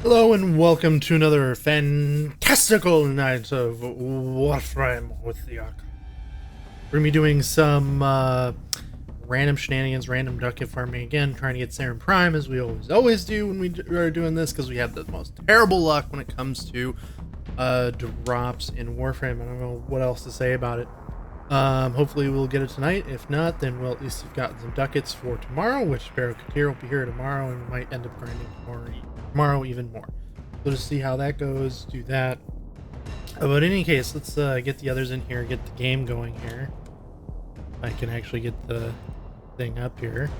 Hello and welcome to another fantastical night of Warframe with the TheArkaras. We're going to be doing some random shenanigans, random ducat farming again, trying to get Saren Prime as we always do when we are doing this, because we have the most terrible luck when it comes to drops in Warframe. I don't know what else to say about it. Hopefully we'll get it tonight. If not, then we'll at least have gotten some ducats for tomorrow, which Barrow will be here tomorrow, and we might end up grinding tomorrow even more. So to see how that goes, do that. But in any case, let's get the others in here, get the game going here. I can actually get the thing up here.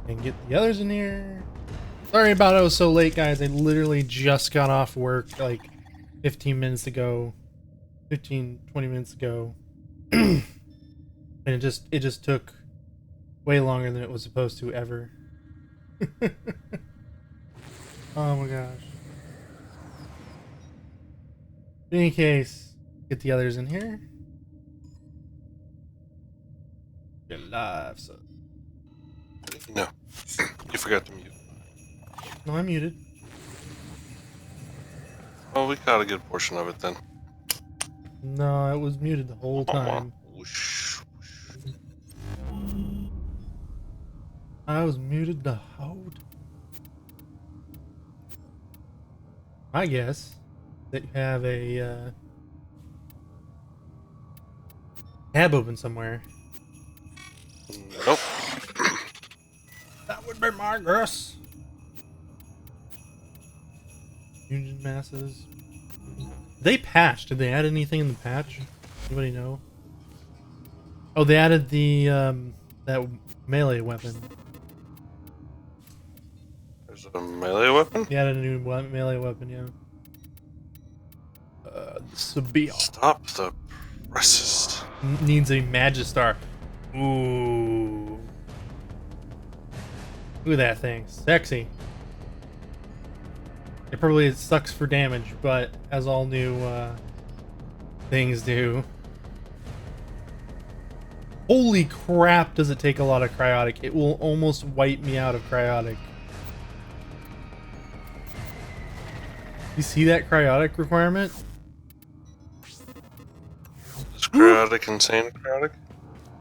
And get the others in here. Sorry about it, I was so late, guys. I literally just got off work like 15 minutes ago. 20 minutes ago. And it just took way longer than it was supposed to ever. Oh my gosh. In any case, get the others in here. You're live, so. No. You forgot to mute. No, I'm muted. Oh, we got a good portion of it then. No, it was muted the whole time. Whoosh. I was muted the whole time. I guess that you have a tab open somewhere. Nope. That would be my guess. Union masses. They patched. Did they add anything in the patch? Anybody know? Oh, they added the that melee weapon. There's a melee weapon? They added a new melee weapon, yeah. Sabia. Stop the presses. Needs a Magistar. Ooh. Look at that thing. Sexy. It probably sucks for damage, but as all new things do. Holy crap, does it take a lot of cryotic. It will almost wipe me out of cryotic. You see that cryotic requirement? Is cryotic insane cryotic?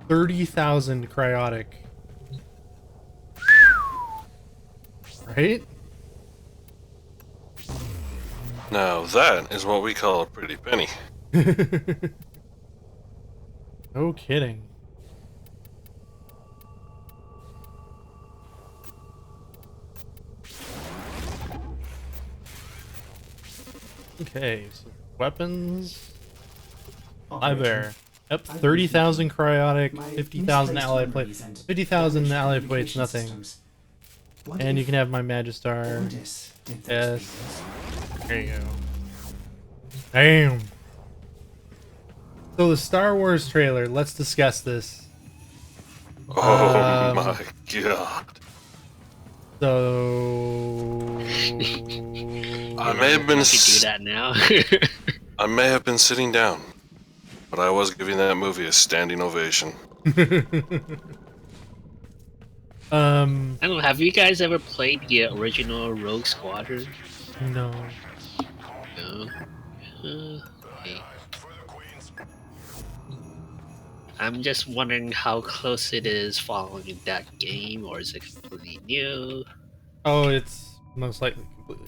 30,000 cryotic. Right? Now that is what we call a pretty penny. No kidding. Okay, so weapons. Hi there. Yep, 30,000 cryotic, 50,000 ally plate. 50,000 ally plates, nothing. And you can have my Magistar. Yes. There you go. Damn. So the Star Wars trailer, let's discuss this. Oh my god. So I may have been do that now. I may have been sitting down, but I was giving that movie a standing ovation. I don't know. Have you guys ever played the original Rogue Squadron? No. No. Okay. I'm just wondering how close it is following that game, or is it completely new? Oh, it's most likely completely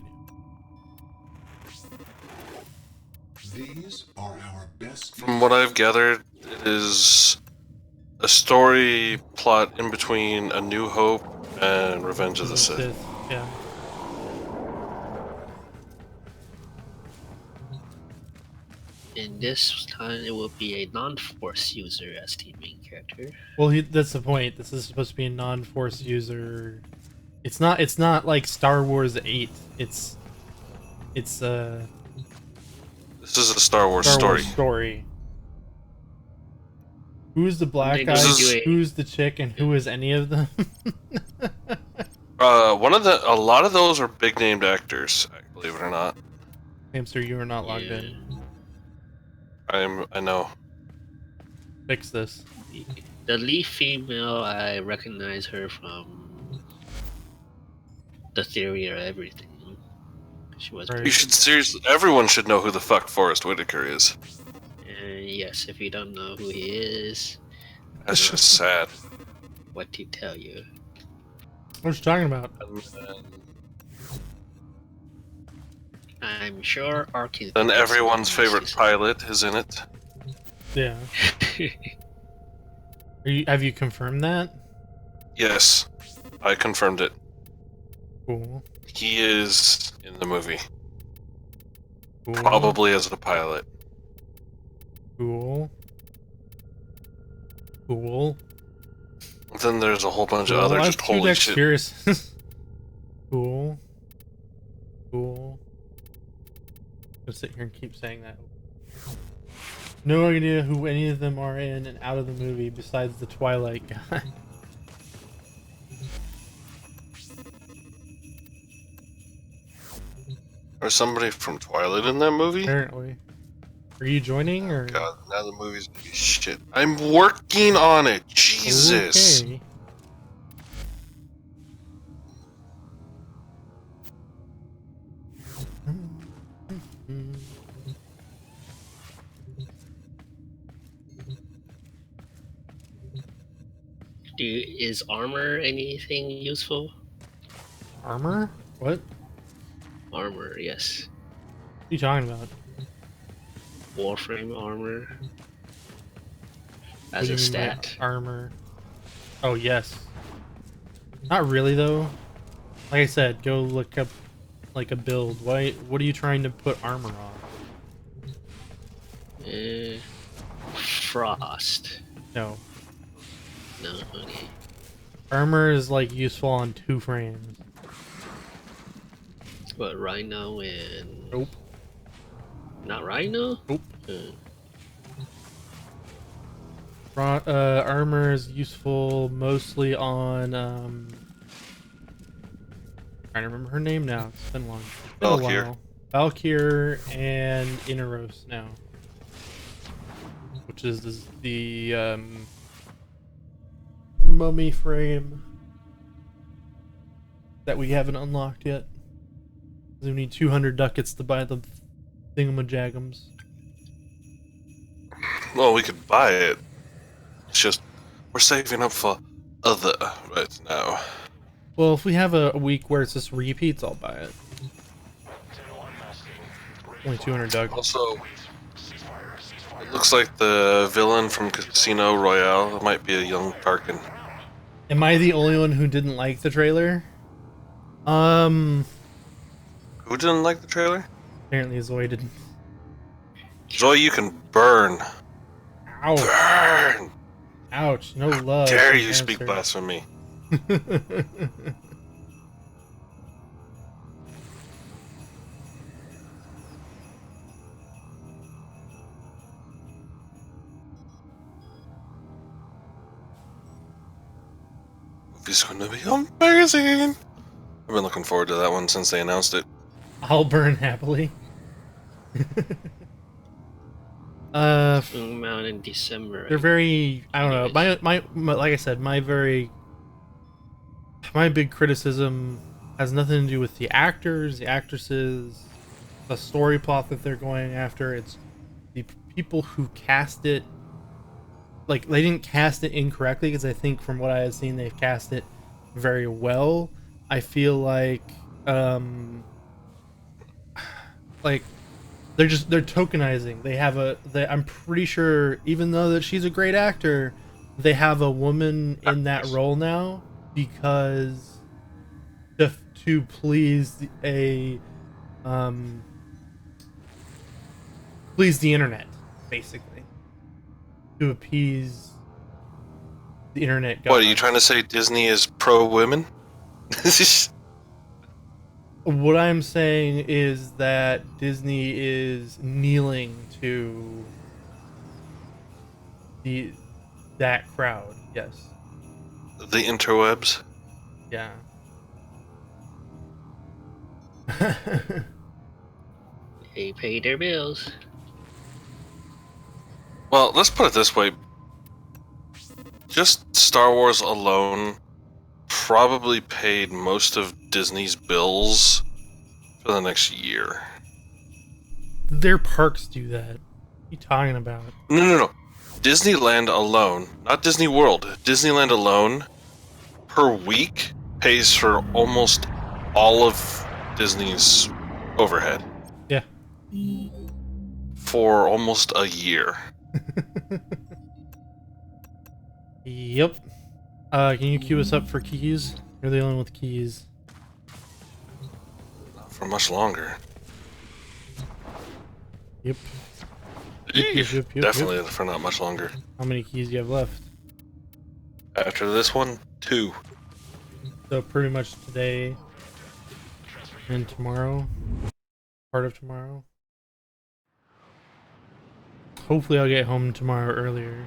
new. These are our best. From what I've gathered, it is a story plot in between A New Hope and Revenge of the Sith. Yeah. In this time, it will be a non-force user as the main character. Well, that's the point. This is supposed to be a non-force user. It's not like Star Wars 8. It's This is a Star Wars story. Who's the black guy? Who's the chick? And who is any of them? A lot of those are big named actors, believe it or not. Hamster, you are not logged in. I know. Fix this. The lead female, I recognize her from The Theory of Everything. She was Right. You should seriously. Everyone should know who the fuck Forrest Whitaker is. And yes, if you don't know who he is, That's just sad. what to tell you. What you talking about? I'm sure Arkin. Then everyone's favorite pilot is in it. Yeah. Have you confirmed that? Yes, I confirmed it. Cool. He is in the movie, Cool. probably as a pilot. Cool. Cool. Then there's a whole bunch of Cool. other I was just holy shit. curious. Cool. Cool. I'll sit here and keep saying that. No idea who any of them are in and out of the movie besides the Twilight guy. Or somebody from Twilight in that movie? Apparently. Are you joining or? God, now the movie's gonna be shit. I'm working on it. Jesus. Okay. Is armor anything useful? Armor? What? Armor, yes. What are you talking about? Warframe armor. What As do a you mean by stat. armor. Oh, yes. Not really, though. Like I said, go look up like a build. What are you trying to put armor on? Frost. No. No, okay. Armor is like useful on 2 frames. But Rhino and... Nope. Not Rhino? Nope. Uh, Armor is useful mostly on trying to remember her name now. It's been long. It's been a Valkyr. while. Valkyr and Inaros now. Which is the mummy frame that we haven't unlocked yet. We need 200 ducats to buy the thingamajagums. Well, we could buy it. It's just we're saving up for other right now. Well, if we have a week where it's just repeats, I'll buy it. Only 200 ducats. Also, it looks like the villain from Casino Royale might be a young Tarkin. Am I the only one who didn't like the trailer? Who didn't like the trailer? Apparently Zoe didn't. Zoe, you can burn. Ow. Burn! Ouch. No love. Dare from you speak Answer. blasphemy? Movie's gonna be amazing! I've been looking forward to that one since they announced it. I'll burn happily. Come out in December. They're very, I don't know, my like I said, my big criticism has nothing to do with the actors, the actresses, the story plot that they're going after. It's the people who cast it. Like, they didn't cast it incorrectly, because I think from what I have seen, they've cast it very well. I feel like they're tokenizing. They have I'm pretty sure, even though that she's a great actor, they have a woman in that role now because to please please the internet, basically, to appease the internet. What, are you trying to say Disney is pro-women? What I'm saying is that Disney is kneeling to that crowd. Yes. The interwebs? Yeah. They pay their bills. Well, let's put it this way. just Star Wars alone probably paid most of Disney's bills for the next year. Their parks do that. What are you talking about? No. Disneyland alone, not Disney World, Disneyland alone, per week pays for almost all of Disney's overhead. Yeah. For almost a year. Yep. Can you queue us up for keys? You're the only one with keys. Not for much longer. Yep. Definitely for not much longer. How many keys do you have left? After this one, 2. So pretty much today and tomorrow. Part of tomorrow. Hopefully I'll get home tomorrow earlier.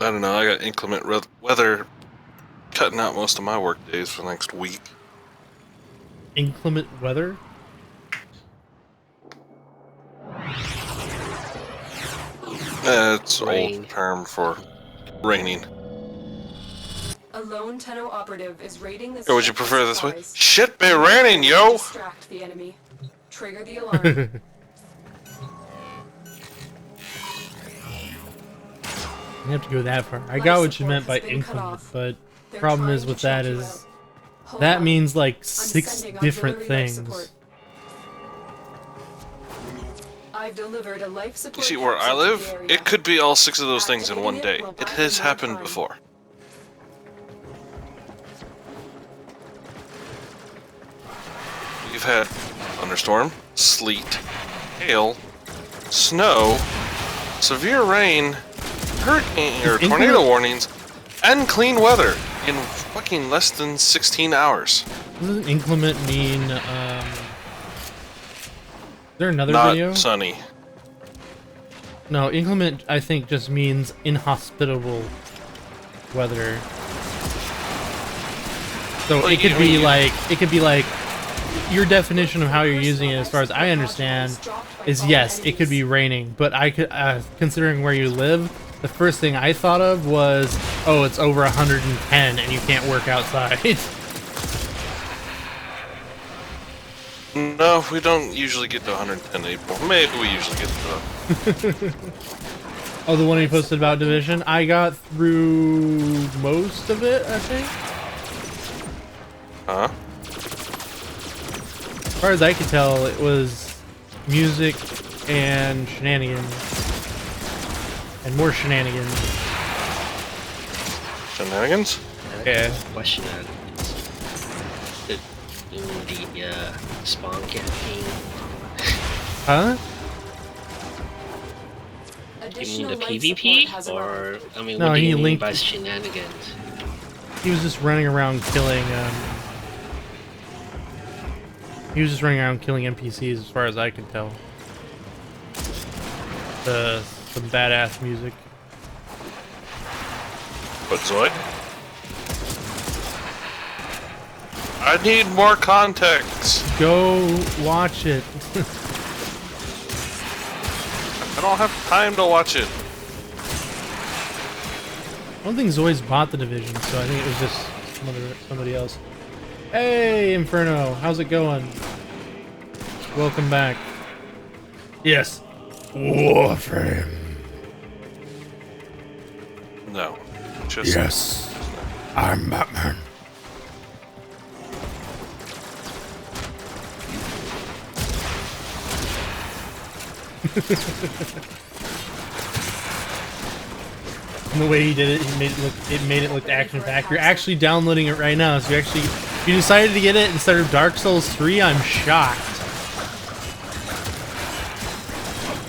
I don't know, I got inclement weather cutting out most of my work days for the next week. Inclement weather? It's Rain. old term for raining. A lone Tenno operative is raiding the Or would you prefer this way? supplies. Shit be raining, yo! Distract the enemy. Trigger the alarm. You have to go that far. I Life got what you support meant by has been cut inclement, off. but They're problem is trying to with that check you is out. Hold that on. means like I'm 6 sending different auxiliary life things. support. I've delivered a life You support see, where I capsule to live, the area. it could be all 6 of those things in one day. Activating it will It buy has you more happened time. before. We've had thunderstorm, sleet, hail, snow, severe rain, hurricane or Is tornado inclement- warnings, and clean weather in fucking less than 16 hours. Doesn't inclement mean, is there another Not video? sunny. No, inclement I think just means inhospitable weather. So Well, it could be you- like, your definition of how you're using it, as far as I understand, is yes, it could be raining, but I could, considering where you live, the first thing I thought of was, oh, it's over 110 and you can't work outside. No, we don't usually get to 110 in April. Maybe we usually get to Oh, the one you posted about Division? I got through most of it, I think. Huh? As far as I could tell, it was music and shenanigans. And more shenanigans. Shenanigans? Yeah. Question on the spawn campaign. Huh? You mean Additional the life PvP, support has or arrived. I mean, No, what do he you mean linked- by shenanigans? He was just running around killing, he was just running around killing NPCs as far as I could tell. Some badass music. But Zoid? I need more context. Go watch it. I don't have time to watch it. I don't think Zoids bought the Division, so I think it was just somebody else. Hey, Inferno, how's it going? Welcome back. Yes. Warframe. No. Just Yes. I'm Batman. And the way he did it, it made it look action packed. You're actually downloading it right now, so you decided to get it instead of Dark Souls 3. I'm shocked.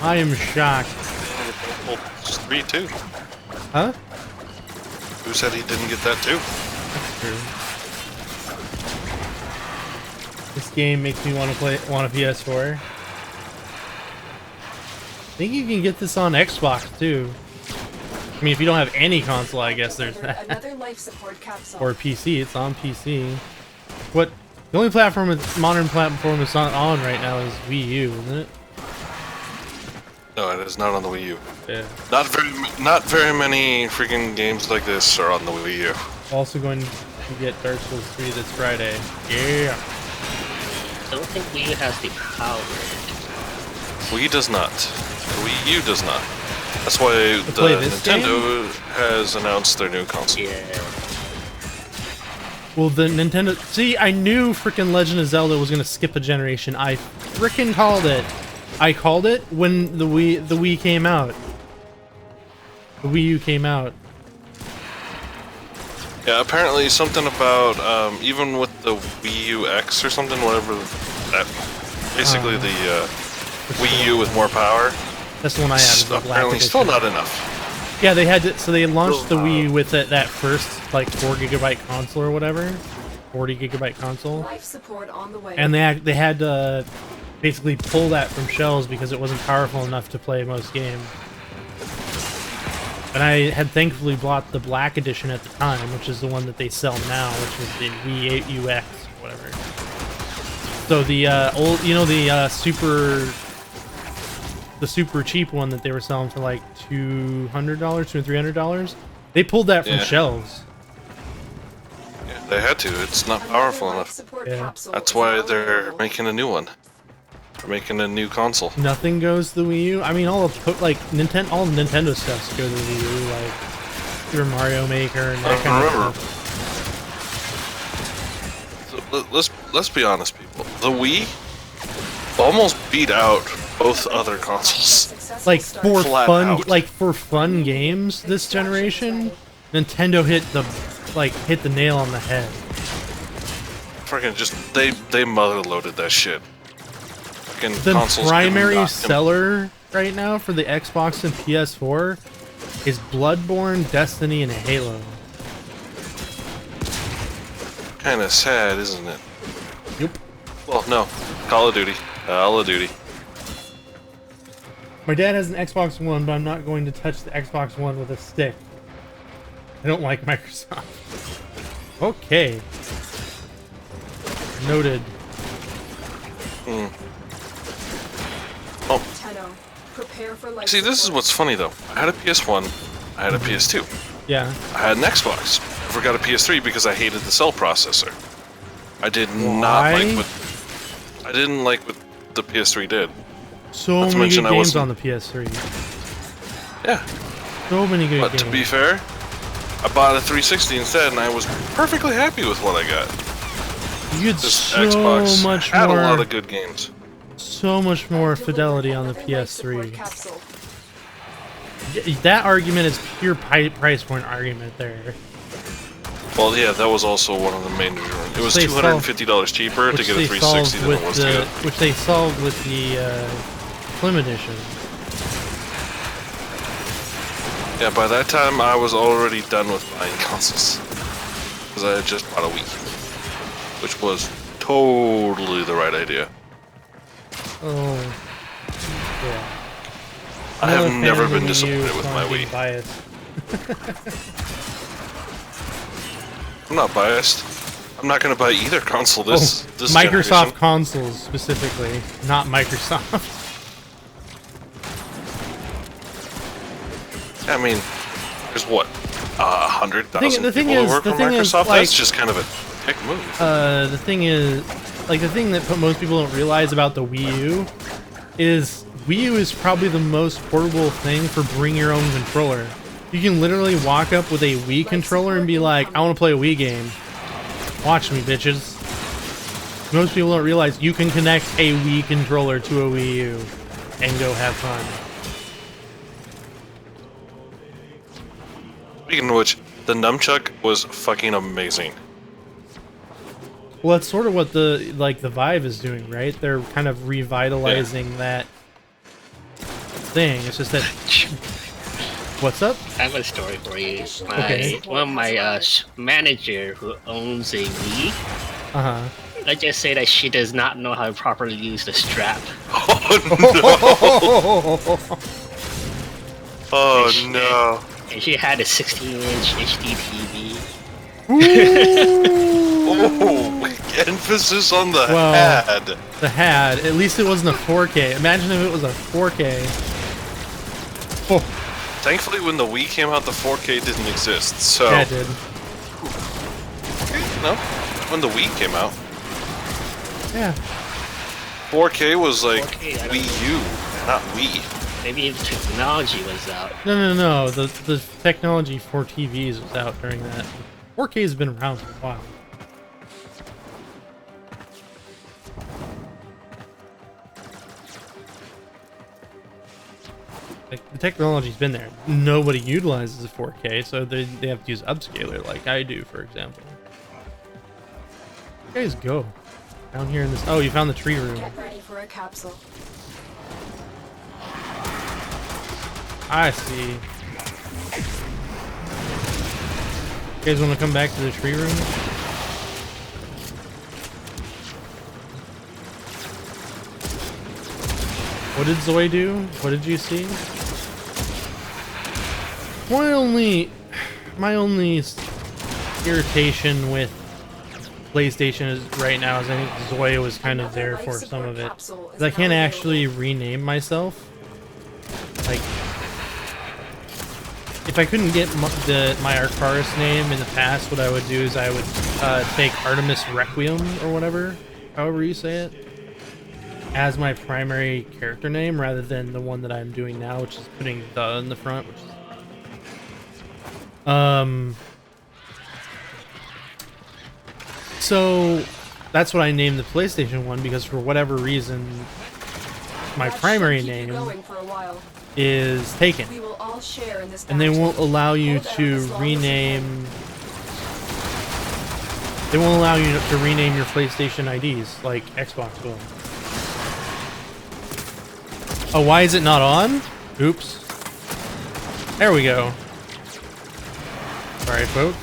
I am shocked. well, just 3 too. Huh? Who said he didn't get that too? That's true. This game makes me want a PS4. I think you can get this on Xbox too. I mean, if you don't have any console, I guess there's that. Another life support capsule. Or PC, it's on PC. What? The only modern platform it's on right now is Wii U, isn't it? No, it is not on the Wii U. Yeah. Not very many freaking games like this are on the Wii U. Also going to get Dark Souls 3 this Friday. Yeah. I don't think Wii U has the power. Wii does not. The Wii U does not. That's why play the this Nintendo has announced their new console. Yeah. Well, the Nintendo... See, I knew freaking Legend of Zelda was going to skip a generation. I freaking called it. I called it when the Wii came out. The Wii U came out. Yeah, apparently something about even with the Wii U X or something, whatever. That basically the Wii U with more power. That's the one I have. The black Apparently, edition. still not enough. Yeah, they had to, so they launched the Wii with that first like 4 GB console or whatever, 40 GB console, Life support on the way. and they had to basically pull that from shelves because it wasn't powerful enough to play most games. And I had thankfully bought the black edition at the time, which is the one that they sell now, which is the Wii 8 UX or whatever. So the old, you know, the super cheap one that they were selling for like $200, $300. They pulled that from Yeah. shelves. Yeah, they had to. It's not powerful Life enough. support Yeah. capsule That's is why now they're available. making a new one. They're making a new console. Nothing goes to the Wii U. I mean, all of like all Nintendo stuffs go to the Wii U, like Super Mario Maker and that kind Remember, of stuff. So let's be honest, people. The Wii almost beat out both other consoles. Like for Flat fun, out. like for fun games this generation, Nintendo hit the nail on the head. Freaking just they mother loaded that shit. Freaking The consoles primary cannot seller right now for the Xbox and PS4 is Bloodborne, Destiny, and Halo. Kind of sad, isn't it? Yep. Well, no. Call of Duty. Call of Duty. My dad has an Xbox One, but I'm not going to touch the Xbox One with a stick. I don't like Microsoft. Okay. Noted. Oh, Tenno, prepare for life see, this is support. what's funny though. I had a PS1. I had a PS2. Yeah. I had an Xbox. I forgot a PS3 because I hated the cell processor. I did not Why? like what I didn't like what the PS3 did. So Not to many good mention I games wasn't- on the PS3. Yeah, So many good but games. to be fair, I bought a 360 instead, and I was perfectly happy with what I got. you get This so Xbox much had more, a lot of good games. so much more Delivered fidelity on the another life support PS3. capsule. That argument is pure price point argument there. Well, yeah, that was also one of the main reasons. It was They $250 cheaper to Which get a they 360 solved than with it was the, to get. which they solved with the Slim Edition. Yeah, by that time I was already done with buying consoles because I had just bought a Wii, which was totally the right idea. Oh, yeah. I I'm have a fan never of the been Wii U, disappointed so with I'm my being Wii. biased. I'm not biased. I'm not going to buy either console this Microsoft generation. consoles specifically, not Microsoft. I mean, there's what, 100,000 The thing people who is- work the for thing is, Microsoft. like- That's just kind of a dick move. The thing is, like the thing that most people don't realize about the Wii U is Wii U is probably the most portable thing for bring your own controller. You can literally walk up with a Wii controller and be like, I want to play a Wii game. Watch me, bitches. Most people don't realize you can connect a Wii controller to a Wii U and go have fun. Speaking of which, the nunchuck was fucking amazing. Well, that's sort of what the Vive is doing, right? They're kind of revitalizing that thing. It's just that. What's up? I have a story for you. Okay. One of my manager who owns a Wii, Uh huh. let's just say that she does not know how to properly use the strap. Oh no! And she had a 16-inch HD TV. Oh, emphasis on the Well, had. The had. At least it wasn't a 4K. Imagine if it was a 4K. Oh, Thankfully, when the Wii came out, the 4K didn't exist. So yeah, it did. no, when the Wii came out, Yeah. 4K was like 4K, I don't Wii U, not Wii. Maybe the technology was out. No. The technology for TVs was out during that. 4K has been around for a while. Like, the technology's been there. Nobody utilizes the 4K, so they have to use upscaler like I do, for example. You guys go. Down here in this... Oh, you found the tree room. Get ready for a capsule. I see. You guys want to come back to the tree room? What did Zoe do? What did you see? My only irritation with PlayStation is right now is I think Zoe was kind of there for some of it. 'Cause I can't actually rename myself. Like, if I couldn't get my Arkaras name in the past, what I would do is I would take Artemis Requiem or whatever, however you say it, as my primary character name rather than the one that I'm doing now, which is putting the in the front, which is so that's what I named the PlayStation one, because for whatever reason my primary name is taken. We will all share in this And they bounty. won't allow you Hold out to as long as rename. They won't allow you to rename your PlayStation IDs like Xbox will. Oh, why is it not on? Oops. There we go. Sorry, folks.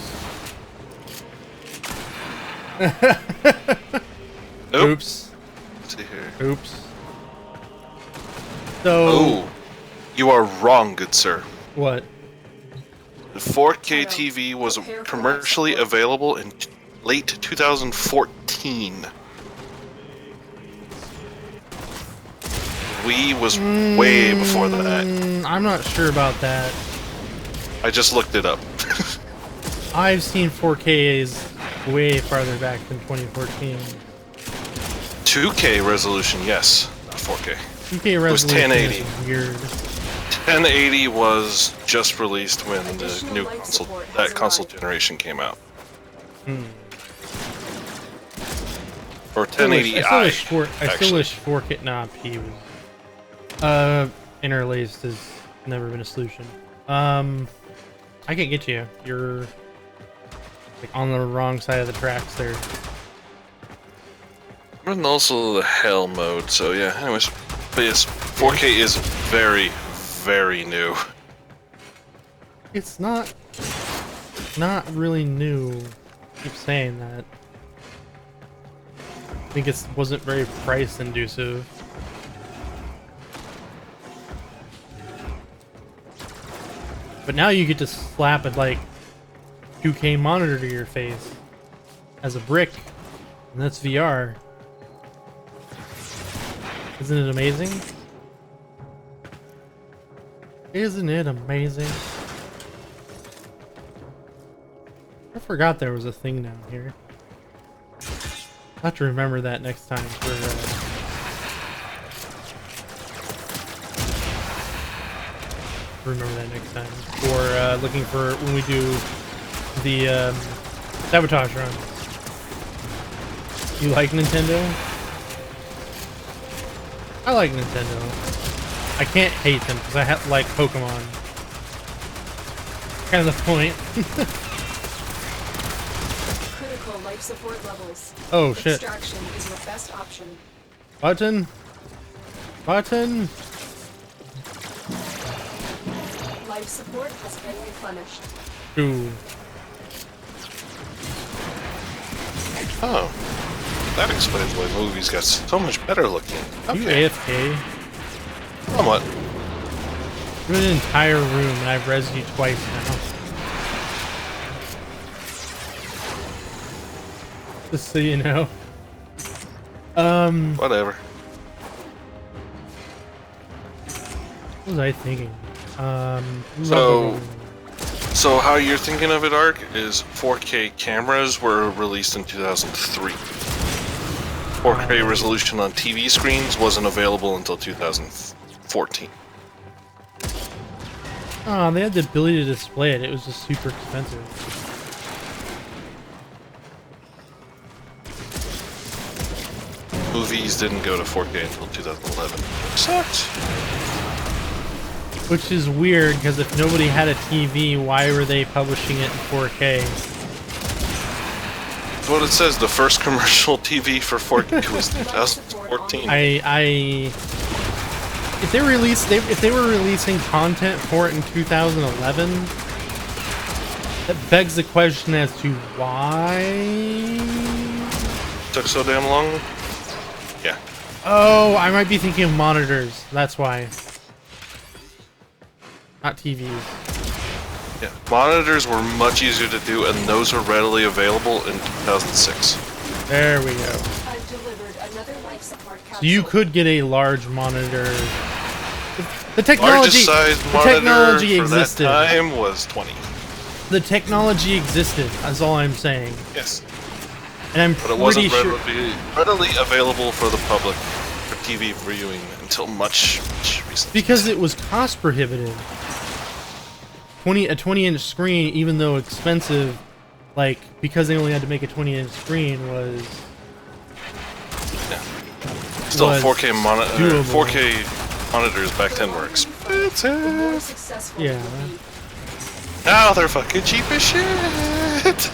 Oops. Let's see here. Oops. So. Oh, you are wrong, good sir. What? The 4K TV was commercially available in late 2014. Wii was way before that. I'm not sure about that. I just looked it up. I've seen 4Ks way farther back than 2014. 2K resolution, yes, not 4K. 2K was resolution 1080. is weird. 1080 was just released when the Additional new life console, support that has console arrived. generation came out. Hmm. Or 1080i. I still actually. wish 4K. Nah, P was. Interlaced has never been a solution. I can't get you. You're like on the wrong side of the tracks there. And also the hell mode, so yeah, anyways. But yes, 4K is very, very new. It's not really new. I keep saying that. I think it wasn't very price inducive. But now you get to slap a like 2K monitor to your face as a brick, and that's VR. Isn't it amazing? Isn't it amazing? I forgot there was a thing down here. I'll have to remember that next time for remember that next time for looking for when we do the sabotage run. You like Nintendo? I like Nintendo. I can't hate them because I like Pokemon. Kind of the point. Critical life support levels. Oh shit. Extraction is your best option. Button. Button. Life support has been replenished. Ooh. Oh, that explains why movies got so much better looking. You Okay, AFK. somewhat. You're in an entire room and I've rezzed you twice now. Just so you know. Whatever. What was I thinking? So- So how you're thinking of it, Ark, is 4K cameras were released in 2003. 4K resolution on TV screens wasn't available until 2014. Oh, they had the ability to display it. It was just super expensive. Movies didn't go to 4K until 2011. Sucks. Which is weird, because if nobody had a TV, why were they publishing it in 4K? That's what it says. The first commercial TV for 4K was 2014. If they were releasing content for it in 2011, that begs the question as to why. Took so damn long. Yeah. Oh, I might be thinking of monitors. That's why. Not TVs. Yeah. Monitors were much easier to do, and those were readily available in 2006. There we go. I've delivered another life support capsule. So you could get a large monitor. The technology, Largest size the monitor technology for existed. that time was 20. The technology existed. That's all I'm saying. Yes. And I'm But it pretty wasn't sure. readily available for the public for TV viewing until much recently. Because it was cost prohibitive. A 20-inch screen, even though expensive, like, because they only had to make a 20-inch screen was Still, was 4K doable. 4K monitors back then were The more expensive. successful Yeah. you will be. Now they're fucking cheap as shit.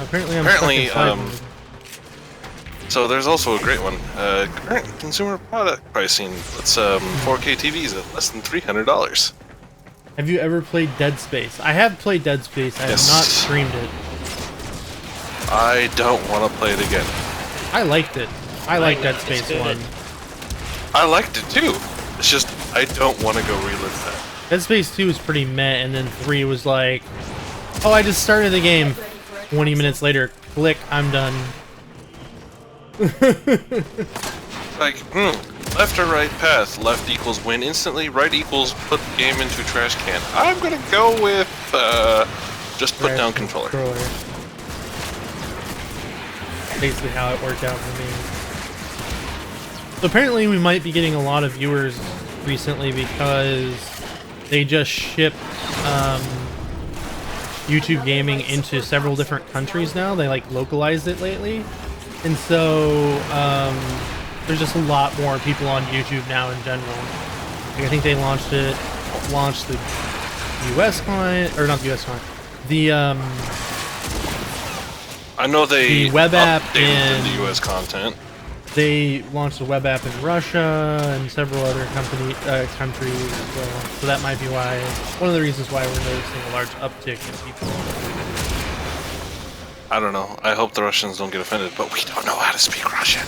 apparently I'm Apparently, stuck inside mode. So there's also a great one. Current consumer product pricing. It's 4K TVs at less than $300. Have you ever played Dead Space? I have played Dead Space. I Yes. have not streamed it. I don't want to play it again. I liked it. I like Dead It's Space good. 1. I liked it too. It's just I don't want to go relive that. Dead Space 2 was pretty meh, and then 3 was like, oh, I just started the game. Ready for a 20 minutes later, click, I'm done. Like, left or right path. Left equals win instantly. Right equals put the game into trash can. I'm gonna go with just put down controller. Basically how it worked out for me. So apparently we might be getting a lot of viewers recently because they just shipped YouTube gaming into several different countries now. They like localized it lately. And so there's just a lot more people on YouTube now in general. Like, I think they launched the US client, or not the US client. The I know they The web app updated in- the US content. they launched a web app in Russia and several other countries as well. So that might be why, one of the reasons why we're noticing a large uptick in people. I don't know. I hope the Russians don't get offended, but we don't know how to speak Russian.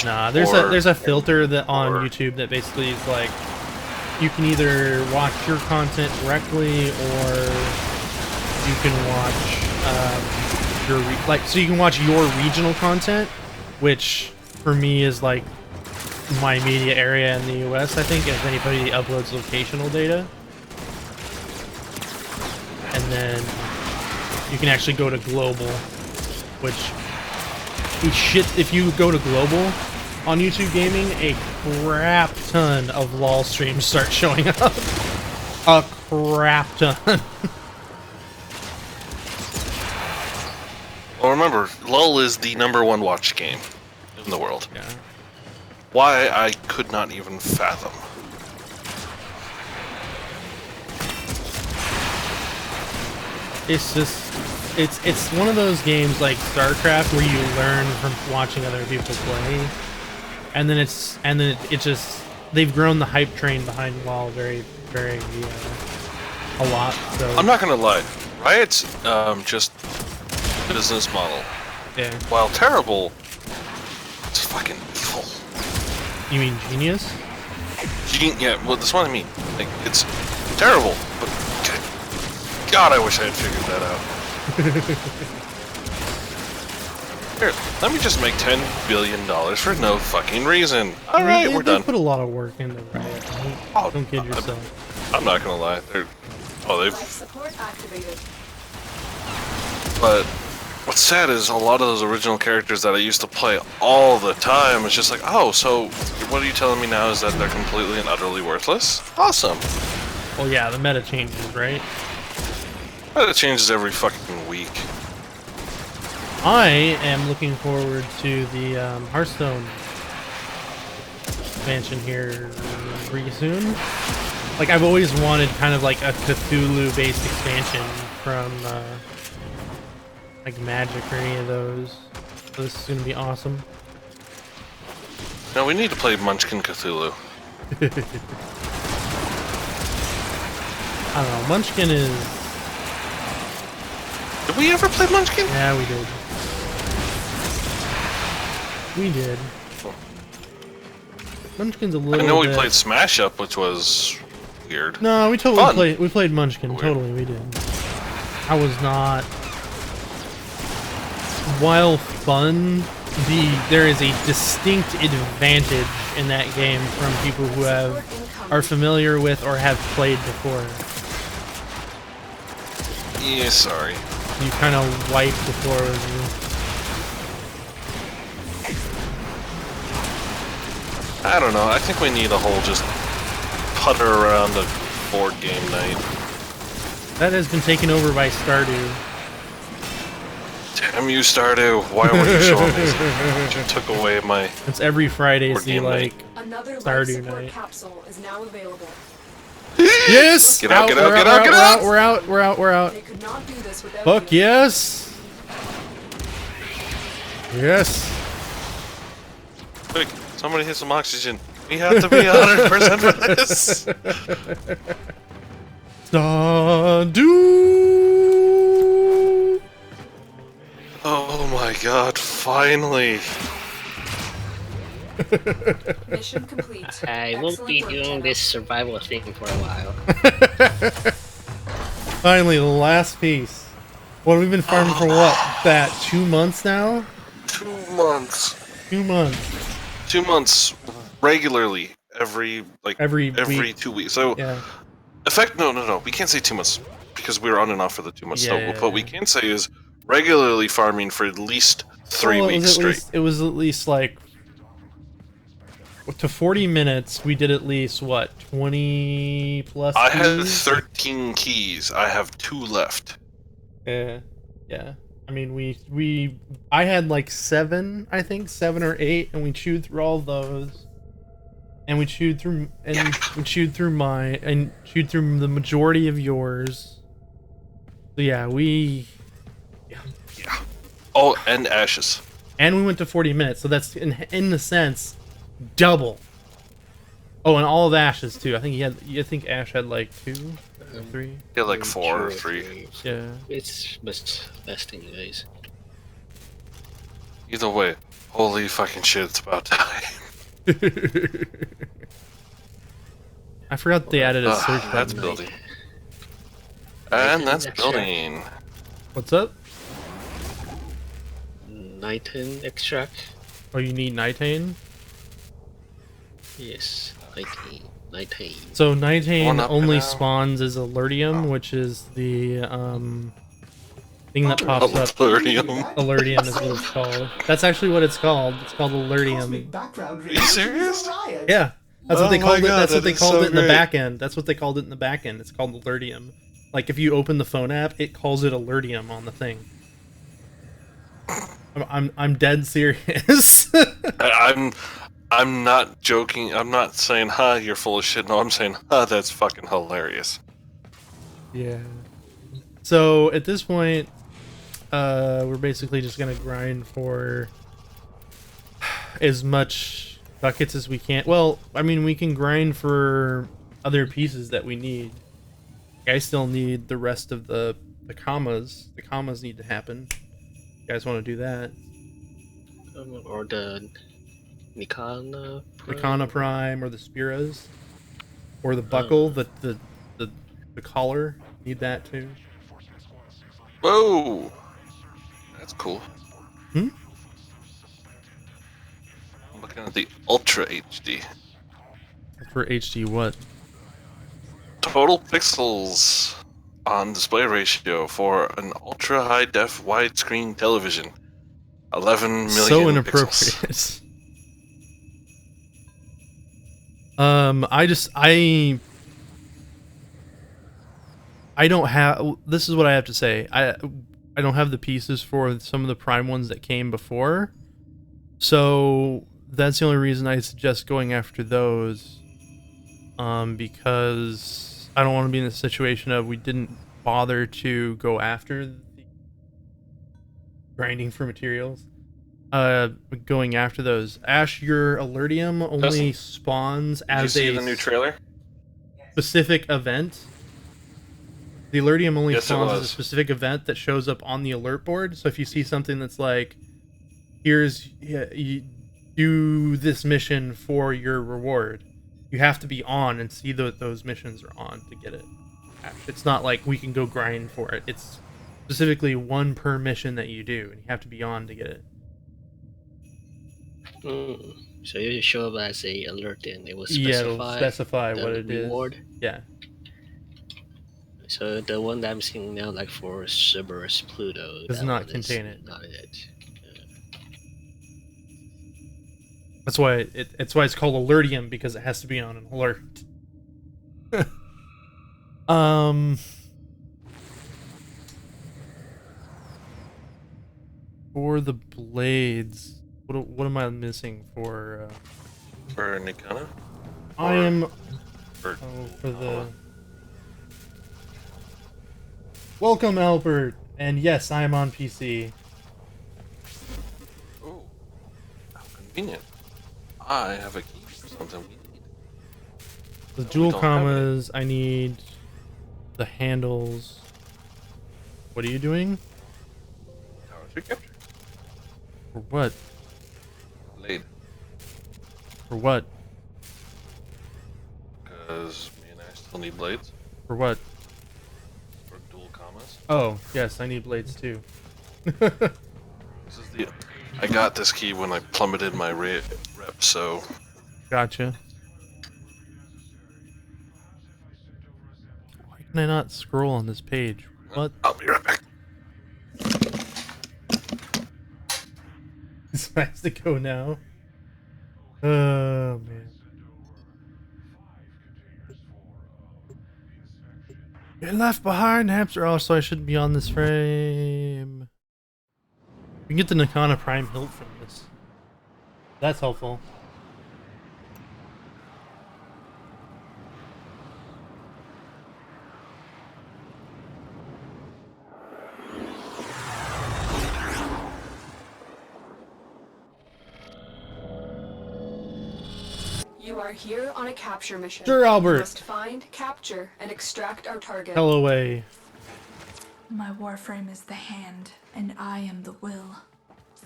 Nah, there's a filter that on YouTube that basically is like, you can either watch your content directly or you can watch so you can watch your regional content, which for me is like my media area in the US, I think, if anybody uploads locational data. And then you can actually go to global, which if you go to global on YouTube Gaming, a crap ton of LOL streams start showing up. A crap ton. Well, remember, LOL is the #1 watched game in the world. Yeah. Why, I could not even fathom. It's just it's one of those games like StarCraft where you learn from watching other people play, and then it just they've grown the hype train behind LoL very a lot. So I'm not gonna lie, Riot's just business model, yeah. while terrible, it's fucking evil. You mean genius? Yeah, well, that's what I mean. Like, it's terrible, but God, I wish I had figured that out. Here, let me just make $10 billion for no fucking reason. Alright, we're They done. put a lot of work into Riot. Oh, Don't kid yourself. I'm not gonna lie. They've. Life support activated. But what's sad is a lot of those original characters that I used to play all the time. It's just like, oh, so what are you telling me now is that they're completely and utterly worthless? Awesome. Well, yeah, the meta changes, right? But it changes every fucking week. I am looking forward to the Hearthstone expansion here pretty soon. Like, I've always wanted kind of like a Cthulhu-based expansion from like Magic or any of those. So this is gonna be awesome. No, we need to play Munchkin Cthulhu. I don't know. Munchkin is. Did we ever play Munchkin? Yeah, we did. We did. Munchkin's a little. I know we bit... played Smash Up, which was weird. No, we totally Fun. played. We played Munchkin. Weird. Totally, we did. I was not. While fun, there is a distinct advantage in that game from people who are familiar with or have played before. Yeah, sorry. You kind of wipe the floor with you. I don't know. I think we need a whole just putter around a board game night. That has been taken over by Stardew. Damn you, Stardew. Why were you so amazing? You took away my... It's every Friday. Board It's the game night. Another life Stardew support night. capsule is now available. Yes! Get out, get out, get out, get out! We're out, we're out, we're out. They could not do this without Fuck you. yes! Yes! Quick, somebody hit some oxygen. We have to be 100% for this. Stardew! Oh my god, finally. Mission complete. I won't be Excellent work, doing Jenna. this survival thing for a while. Finally, the last piece. What, we've been farming for what? That 2 months now? 2 months. 2 months. 2 months regularly every Every week. 2 weeks. So Yeah. no. We can't say 2 months because we were on and off for the 2 months. Yeah. So what we can say is regularly farming for at least 3 Well, weeks straight. it was at least like to 40 minutes. We did at least what, 20 plus. I had keys? 13 keys. I have 2 left. Yeah. I mean, I had like 7, I think 7 or 8, and we chewed through all those, and we chewed through mine, and chewed through the majority of yours. So yeah, Yeah. Oh, and ashes. and we went to 40 minutes, so that's in the sense double. Oh, and all of Ash's too. I think Ash had like 2 or 3. Yeah, like 4 or Two 3. Yeah. It's best thing, guys. Either way, holy fucking shit, it's about time. I forgot they added a search That's button. building. And that's That's right. building. What's up? Nighten extract. Oh, you need Nitane? Yes, Nighten. So Nitane One up only and out. spawns as Alertium, which is the thing that pops up. Alertium. Alertium is what it's called. That's actually what it's called. It's called Alertium. Are you serious? Yeah, that's what Oh they my called it. God, That's what that they is called so it in the great. back end. That's what they called it in the back end. It's called Alertium. Like if you open the phone app, it calls it Alertium on the thing. I'm dead serious. I'm not joking. I'm not saying, "Ha, you're full of shit." No, I'm saying, "Ha, that's fucking hilarious." Yeah. So at this point, we're basically just gonna grind for as much buckets as we can. Well, I mean, we can grind for other pieces that we need. I still need the rest of the commas. The commas need to happen. You guys want to do that? Or the Nikana. The Kana Prime or the Spiras, or the buckle, the collar. Need that too. Whoa, that's cool. Hmm? looking at the Ultra HD. For HD what? Total pixels on display ratio for an ultra high def widescreen television. 11 million So pixels. inappropriate. I don't have. This is what I have to say. I don't have the pieces for some of the Prime ones that came before, so that's the only reason I suggest going after those. Because I don't want to be in the situation of we didn't bother to go after the grinding for materials. Going after those. Ash, your Alertium only spawns Did you as see a the new trailer? specific event. The Alertium only Yes, it spawns as a was. specific event that shows up on the alert board. So if you see something that's like, here's, you do this mission for your reward, you have to be on and see that those missions are on to get it. It's not like we can go grind for it. It's specifically one per mission that you do, and you have to be on to get it. So you show up as a alert and it will Yeah, it'll specify, specify the what it is. reward. Yeah. So the one that I'm seeing now, like for Cerberus Pluto, Does that not one contain is it. Not in it. That's why it's why it's called Alertium, because it has to be on an alert. For the blades, what am I missing for? For Nikana? I am For for the. Welcome, Albert, and yes, I am on PC. Oh, how convenient. I have a key for something we need. The We dual don't have commas. I need the handles. What are you doing? Tower 3 capture. For what? Blade. For what? Because me and I still need blades. For what? For dual commas. Oh, yes, I need blades too. This is the. I got this key when I plummeted my rep, so. Gotcha. Why can I not scroll on this page? What? I'll be right back. This has to go now. Oh, man. You're left behind, hamster. Oh, so I shouldn't be on this frame. We can get the Nikana Prime hilt from this. That's helpful. You are here on a capture mission. Sure, Albert. You must find, capture, and extract our target. Hell away. My Warframe is the hand, and I am the will.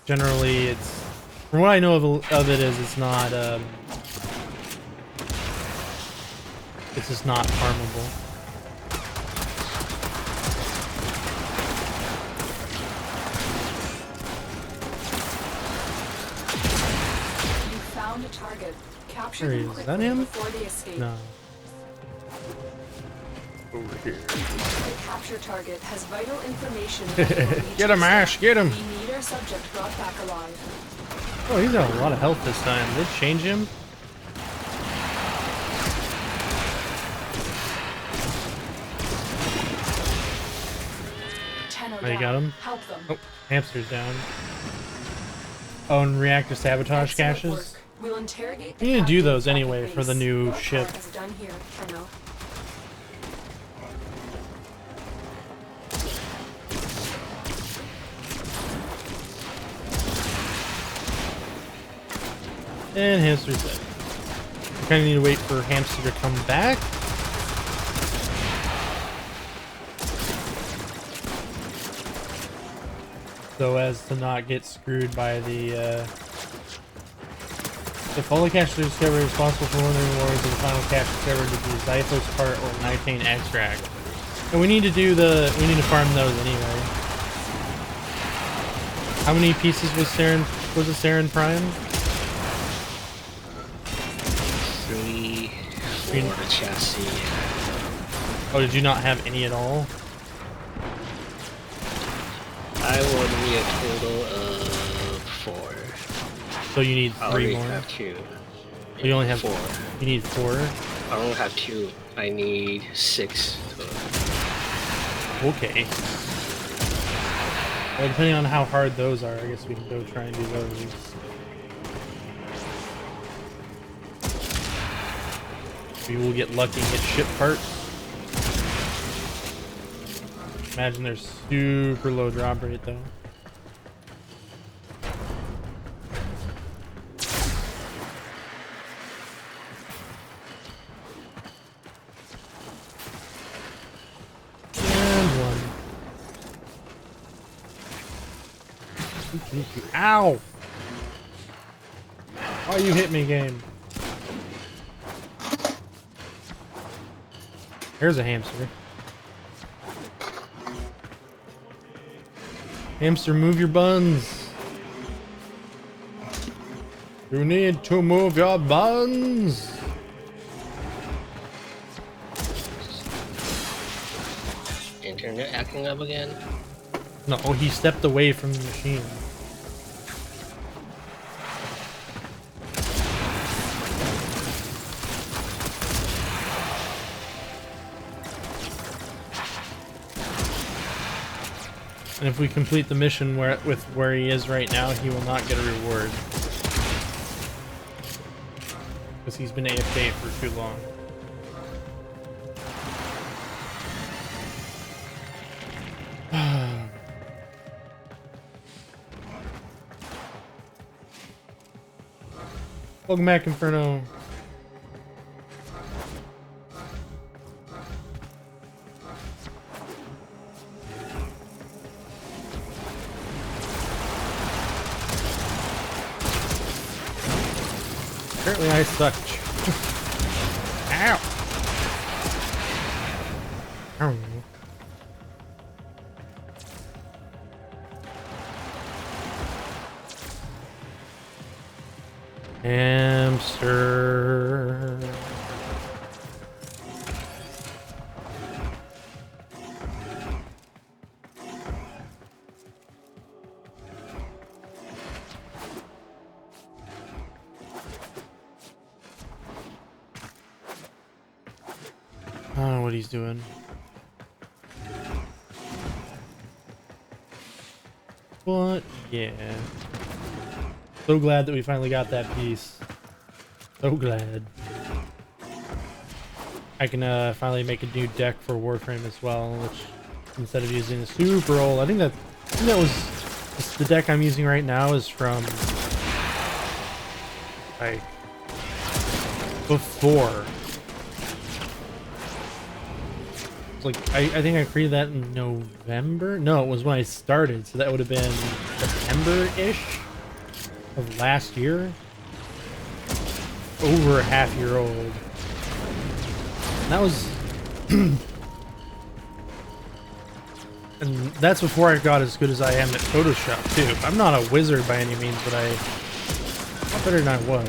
Generally, it's... From what I know of it is, it's not, it's just not farmable. You found a target. Capture Where them is that quickly him? before they escape. No. Over here. The capture target has vital information that will reach Get him, us. Ash, get him! We need our subject brought back alive. Oh, he's got a lot of health this time. Did they change him? Oh, you got him? Help them. Oh, hamster's down. Oh, and reactor sabotage Excellent caches? work. We'll interrogate the We need to do captain those at the anyway for the base. new What ship. part has it done here, Tenno? And hamster's dead. We kind of need to wait for hamster to come back. So as to not get screwed by the, if all the caches are discovered are responsible for one of the rewards of the final cache discovered to be Zyphos part or Nitane extract. And we need to do we need to farm those anyway. How many pieces was it Saren Prime? for the chassis. Oh, did you not have any at all? I would need a total of 4. So you need I 3 already more? have 2. You only have 4. You need 4? I only have 2. I need 6 total. Okay. Well, depending on how hard those are, I guess we can go try and do those. Maybe we'll get lucky and get ship parts. Imagine they're super low drop rate though. And one. Ow! Why you hit me, game? Here's a hamster. Hamster, move your buns. You need to move your buns. Internet acting up again? No, he stepped away from the machine. And if we complete the mission with where he is right now, he will not get a reward. Because he's been AFK for too long. Welcome back, Inferno. Apparently I suck. Ow! I don't know. Hamster. I don't know what he's doing. But yeah. So glad that we finally got that piece. So glad. I can finally make a new deck for Warframe as well, which instead of using the super old, I think that was the deck I'm using right now is from like before. Like I think I created that in November. No, it was when I started, so that would have been September-ish of last year. Over a half year old. And that was and that's before I got as good as I am at Photoshop too. I'm not a wizard by any means, but I'm better than I was.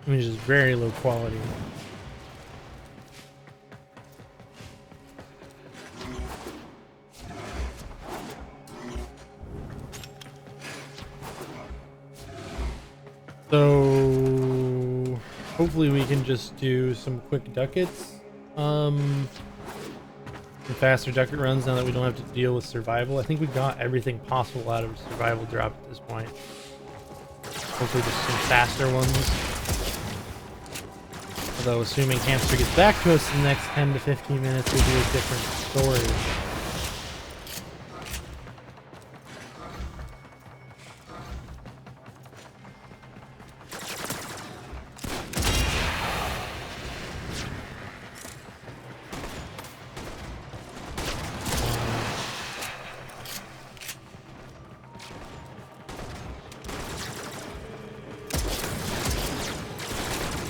I mean, just very low quality. So hopefully we can just do some quick ducats. Some faster ducat runs now that we don't have to deal with survival. I think we got everything possible out of survival drop at this point. Hopefully just some faster ones. Although assuming Hamster gets back to us in the next 10 to 15 minutes, will be a different story.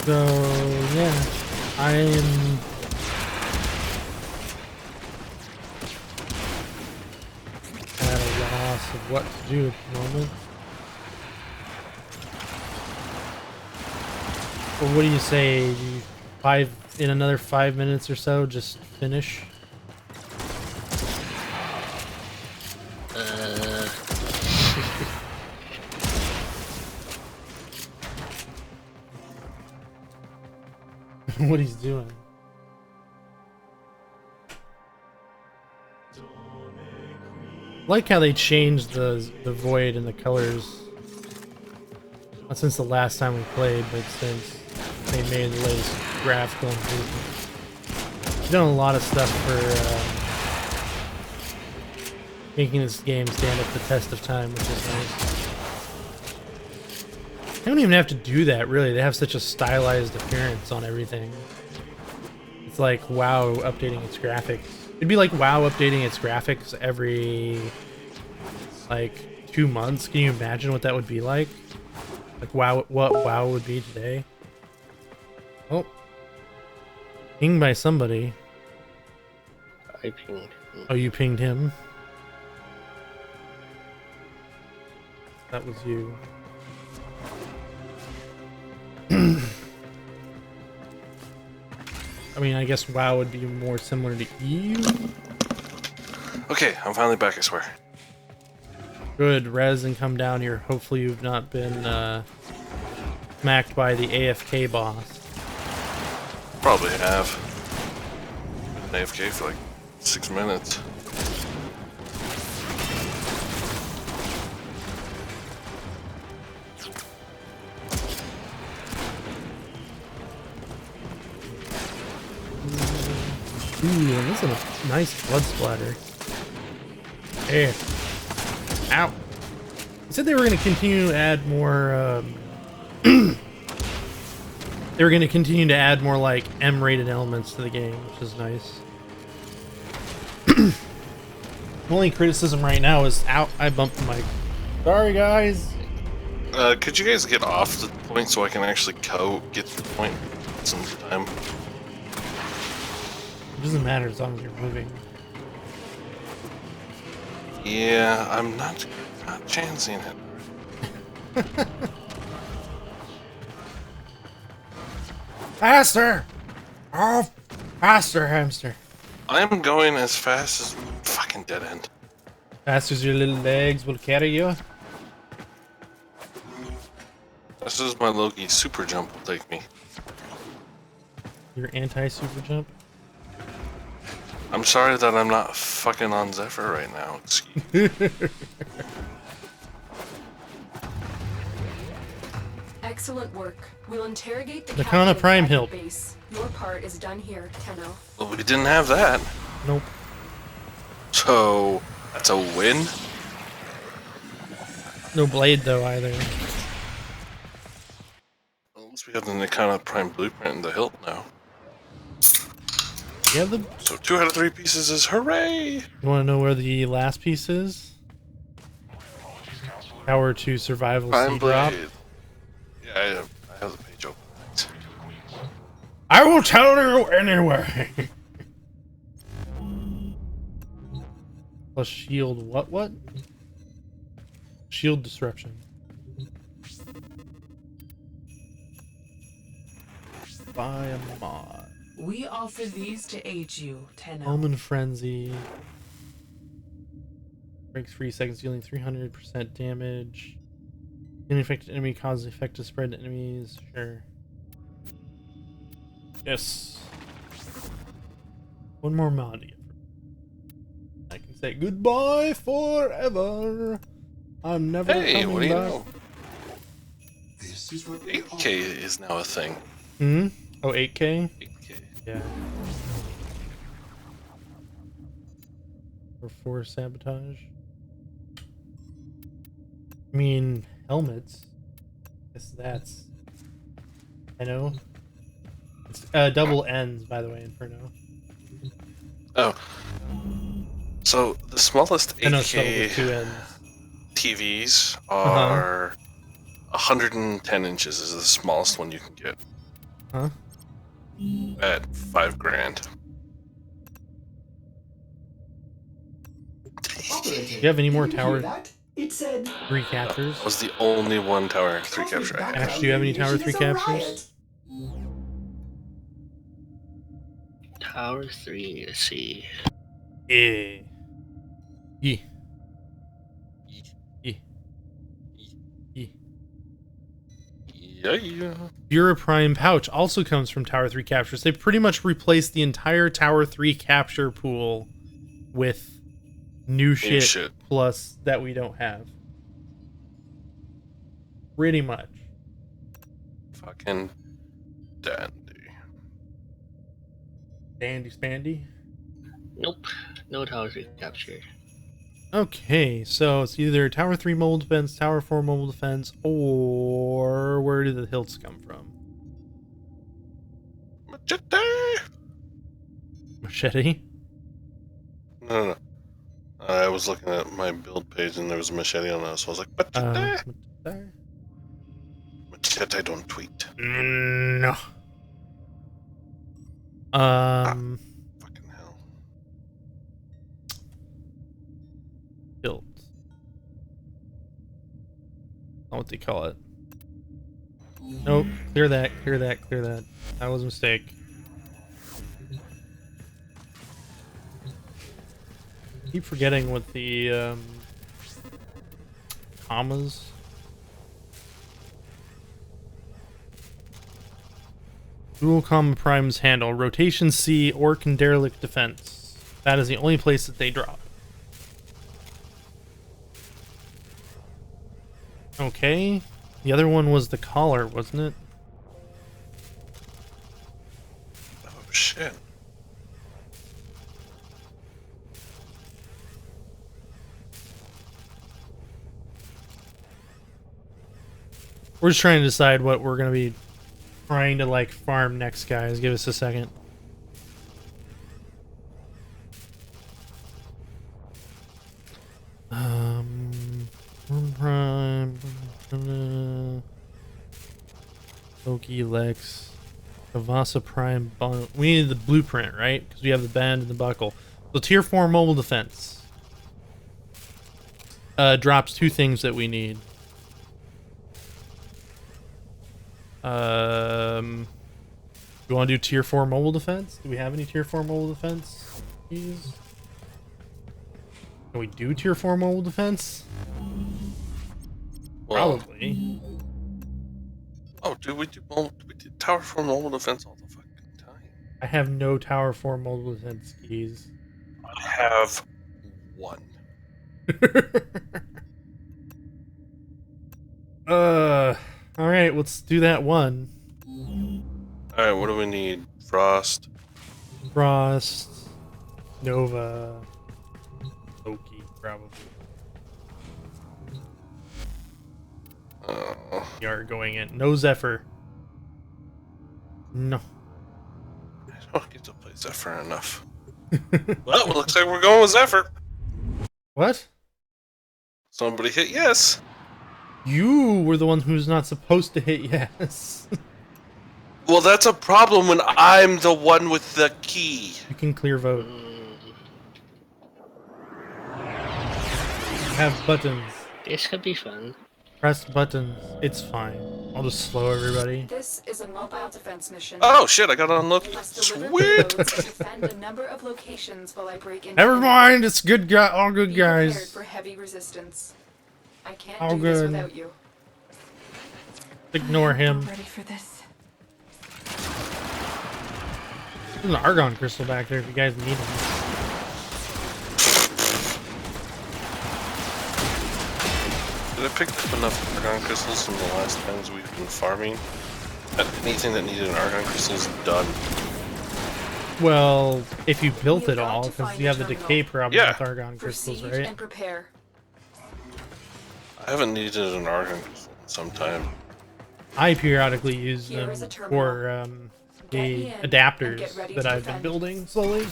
So yeah, I am at a loss of what to do at the moment. Well, what do you say? In another 5 minutes or so, just finish? What he's doing. Like how they changed the void and the colors. Not since the last time we played, but since they made the latest graphical improvements. They've done a lot of stuff for making this game stand up the test of time, which is nice. They don't even have to do that, really. They have such a stylized appearance on everything. It's like WoW updating its graphics. It'd be like WoW updating its graphics every, like, 2 months. Can you imagine what that would be like? Like, WoW, what WoW would be today? Oh. Pinged by somebody. I pinged. Oh, you pinged him? That was you. I mean, I guess WoW would be more similar to EU. Okay, I'm finally back, I swear. Good, res and come down here. Hopefully you've not been smacked by the AFK boss. Probably have. Been AFK for like 6 minutes. Ooh, this is a nice blood splatter. Hey. Ow. They said they were going to continue to add more, they were going to continue to add more, like, M-rated elements to the game, which is nice. Only criticism right now is, ow, I bumped the mic. Sorry, guys. Could you guys get off the point so I can actually get to the point some time? It doesn't matter as long as you're moving. Yeah, I'm not chancing it. Faster! Oh, faster, hamster. I'm going as fast as fucking dead end. Fast as your little legs will carry you. This is my Loki super jump will take me. Your anti-super jump? I'm sorry that I'm not fucking on Zephyr right now. Excuse me. Excellent work. We'll interrogate the Nakana captain Prime at the Hill. base. Your part is done here, Tenno. Well, we didn't have that. Nope. So, that's a win? No blade, though, either. Well, at least we have the Nakana Prime Blueprint in the hilt now. You have the... So 2 out of 3 pieces is hooray! You want to know where the last piece is? Power to survival Prime sea drop. Blade. Yeah, I have the page open. I will tell you anyway. Plus shield what? Shield disruption. Buy a mod. We offer these to aid you, Tenno. Almond Frenzy. Breaks 3 seconds, dealing 300% damage. Any affected enemy causes effect to spread to enemies. Sure. Yes. One more mod to get. I can say goodbye forever. I'm never Hey, coming what do you back. know? This is what we 8K is now a thing. Hmm? Oh, 8K? 8K. Yeah. Or force sabotage. I mean, helmets. Guess that's... I know. It's double N's, by the way, Inferno. Oh. So, the smallest I know, spelled with 2 8K N's. TVs are 110 inches is the smallest one you can get. Huh? At $5,000. Do you have any more tower It said. 3 captures. That was the only one Tower 3 capture I had. Ash, do you have any Tower 3 captures? Tower 3, let's see. Yeah. Yeah. Yeah. Yeah. Yeah. Bureau Prime pouch also comes from Tower 3 captures. They pretty much replaced the entire Tower 3 capture pool with new shit plus that we don't have. Pretty much. Fucking dandy. Dandy Spandy. Nope. No Tower 3 capture. Okay, so it's either Tower 3 mobile defense, Tower 4 mobile defense, or where do the hilts come from? Machete! Machete? No. I was looking at my build page and there was a machete on it, so I was like, machete! Machete don't tweet. No. Fucking hell. Hilt. Not what they call it. Nope. Clear that. That was a mistake. Keep forgetting what the commas. Dual comma primes handle rotation C or derelict defense. That is the only place that they drop. Okay. The other one was the collar, wasn't it? Oh shit. We're just trying to decide what we're gonna be trying to like farm next, guys. Give us a second. Prime, Loki, Lex, Kavasa Prime. We needed the blueprint, right? Because we have the band and the buckle. So tier 4 mobile defense drops 2 things that we need. Do you want to do tier 4 mobile defense? Do we have any tier 4 mobile defense? Please. Can we do tier 4 mobile defense? Well, Probably. oh, we do Tower 4 mobile defense all the fucking time. I have no tower 4 mobile defense keys. I have 1. Alright, let's do that one. Alright, what do we need? Frost. Frost, Nova, Loki, probably. Oh. We are going in. No Zephyr. No. I don't get to play Zephyr enough. Well, it looks like we're going with Zephyr. What? Somebody hit yes. You were the one who's not supposed to hit yes. Well, that's a problem when I'm the one with the key. You can clear vote. Have buttons. This could be fun. Press buttons. It's fine. I'll just slow everybody. This is a mobile defense mission. Oh shit, I got it on Loki. You must deliver Sweet! payloads to defend a number of locations while I break into. Never mind. It's good guy. All good Be prepared guys. for heavy resistance. I can't All do this good. without you. Ignore him. I'm ready for this. There's an Argon crystal back there if you guys need them. Did I pick up enough Argon crystals from the last times we've been farming? That anything that needed an Argon crystal is done. Well, if you built You've it got all, to because find you a have the terminal. decay problem Yeah. with Argon crystals, Proceed right? and prepare. I haven't needed an Argon crystal in some time. I periodically use Here them is a terminal. for Get me the in and adapters get ready that to I've been defend. building slowly.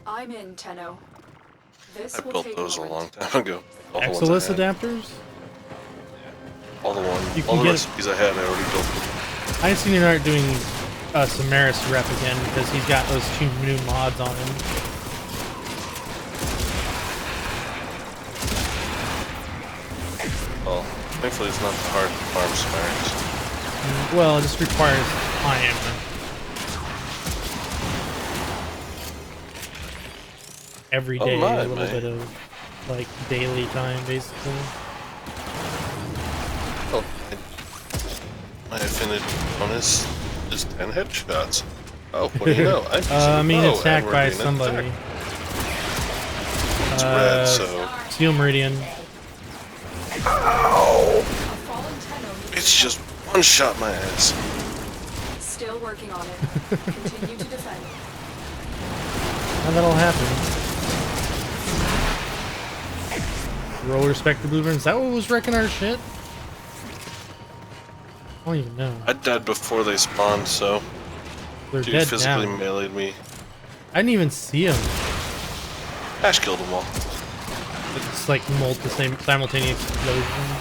I'm in, Tenno. This I will built take those a moment. long time ago. All the ones Exilus I had. adapters? All the You all can the get- recipes I had, I already built them. I seen an art doing Samaris rep again because he's got those 2 new mods on him. Thankfully, it's not hard to farm spires. Well, it just requires time. Every day, my, a little mate. bit of like daily time, basically. Oh, my affinity bonus is 10 headshots. Oh, what do you know? I'm being attacked by somebody. It's red, so Steel Meridian. it's just one shot my ass. Still working on it. Continue to defend. How that'll happen? Roller Spectre Blueprint. Is that what was wrecking our shit? I don't even know. I died before they spawned, so They're dude dead physically now. meleeed me. I didn't even see them. Ash killed them all. It's like simultaneous explosions.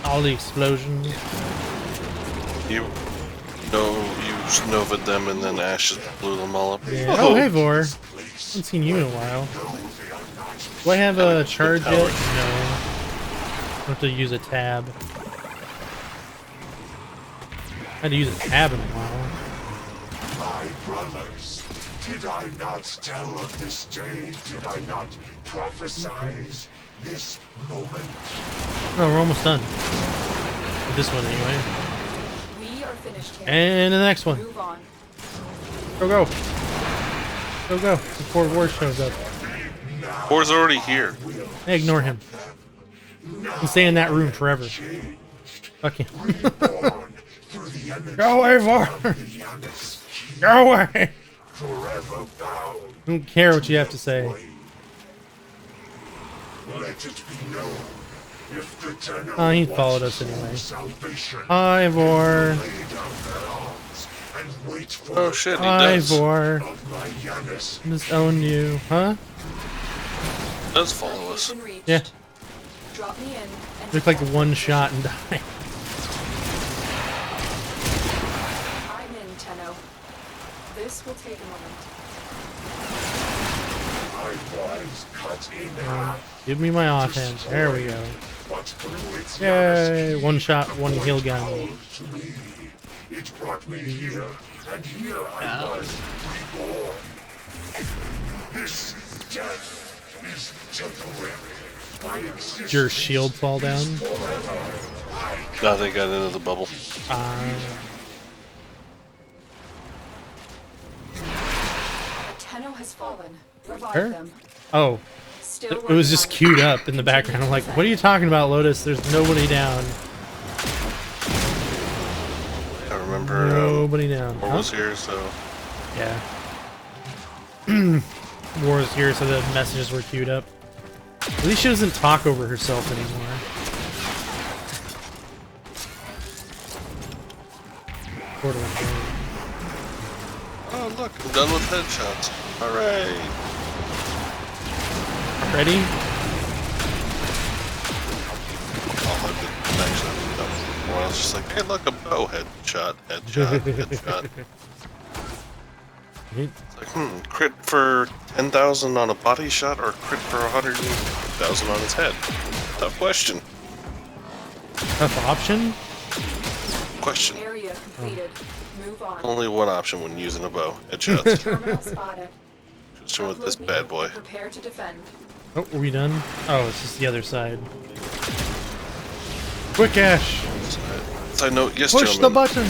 All the explosions. You Nova'd them and then Ash just blew them all up. Yeah. Oh, hey, Vor. Haven't seen you in a while. Do I have a charge yet? No. I have to use a tab. I had to use a tab in a while. My brothers, did I not tell of this day? Did I not prophesize this moment? No, we're almost done. With this one, anyway. We are finished here. And the next one. Move on. Go, go. Go, go. Before War shows up. War's already here. Hey, ignore him. And stay in that room forever. Fuck him. Go away, Var. Go away. Forever bound. I don't care what you have to say. Let it be known. If the Tenno Oh, he followed us anyway. salvation, Hi, Vor. lay down their arms and wait for Oh shit, he Hi, does. Vor. my Yanis. Just own you. Huh? He does follow us. Location reached. Yeah. Drop me in and Look like one shot and die. I'm in, Tenno. This will take a moment. I was cut in half, Give me my offhand. There we go. but through its Yay! One shot, one heal gun. to me, it brought me here, and here I was reborn. This death is temporary. My existence Did your shield fall down? Now they got into the bubble. Tenno has fallen. Revive Her? them. Oh, Still it was just working on it. queued up in the background. I'm like, what are you talking about, Lotus? There's nobody down. I remember Nobody down. War Huh? was here, so Yeah. War is here, so the messages were queued up. At least she doesn't talk over herself anymore. Quarter of oh look, I'm done with headshots. Hooray! a Ready? Oh, I've been actually done with it before. I was just like, hey look, a bow headshot, headshot, headshot. It's like, crit for 10,000 on a body shot or crit for 100,000 on his head? Tough question. Tough option? Question. Area completed. Move on. Only one option when using a bow. Headshots. Terminal spotted. Just with this bad boy. Prepare to defend. Oh, are we done? Oh, it's just the other side. Quick, Ash! Side note, yes, Push the gentlemen, button!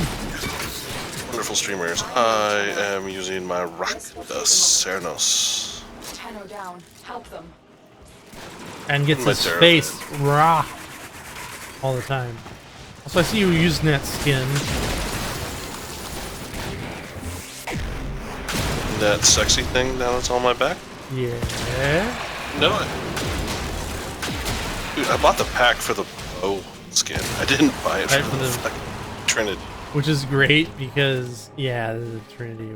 wonderful streamers. I am using my Rock the Cernos. Tenno down. Help them. And gets My his terror. face raw all the time. Also, I see you using that skin. That sexy thing now that's on my back? Yeah. No. Dude, I bought the pack for the bow skin. I didn't buy it Right, for for the the- fucking Trinity. Which is great because, yeah, the Trinity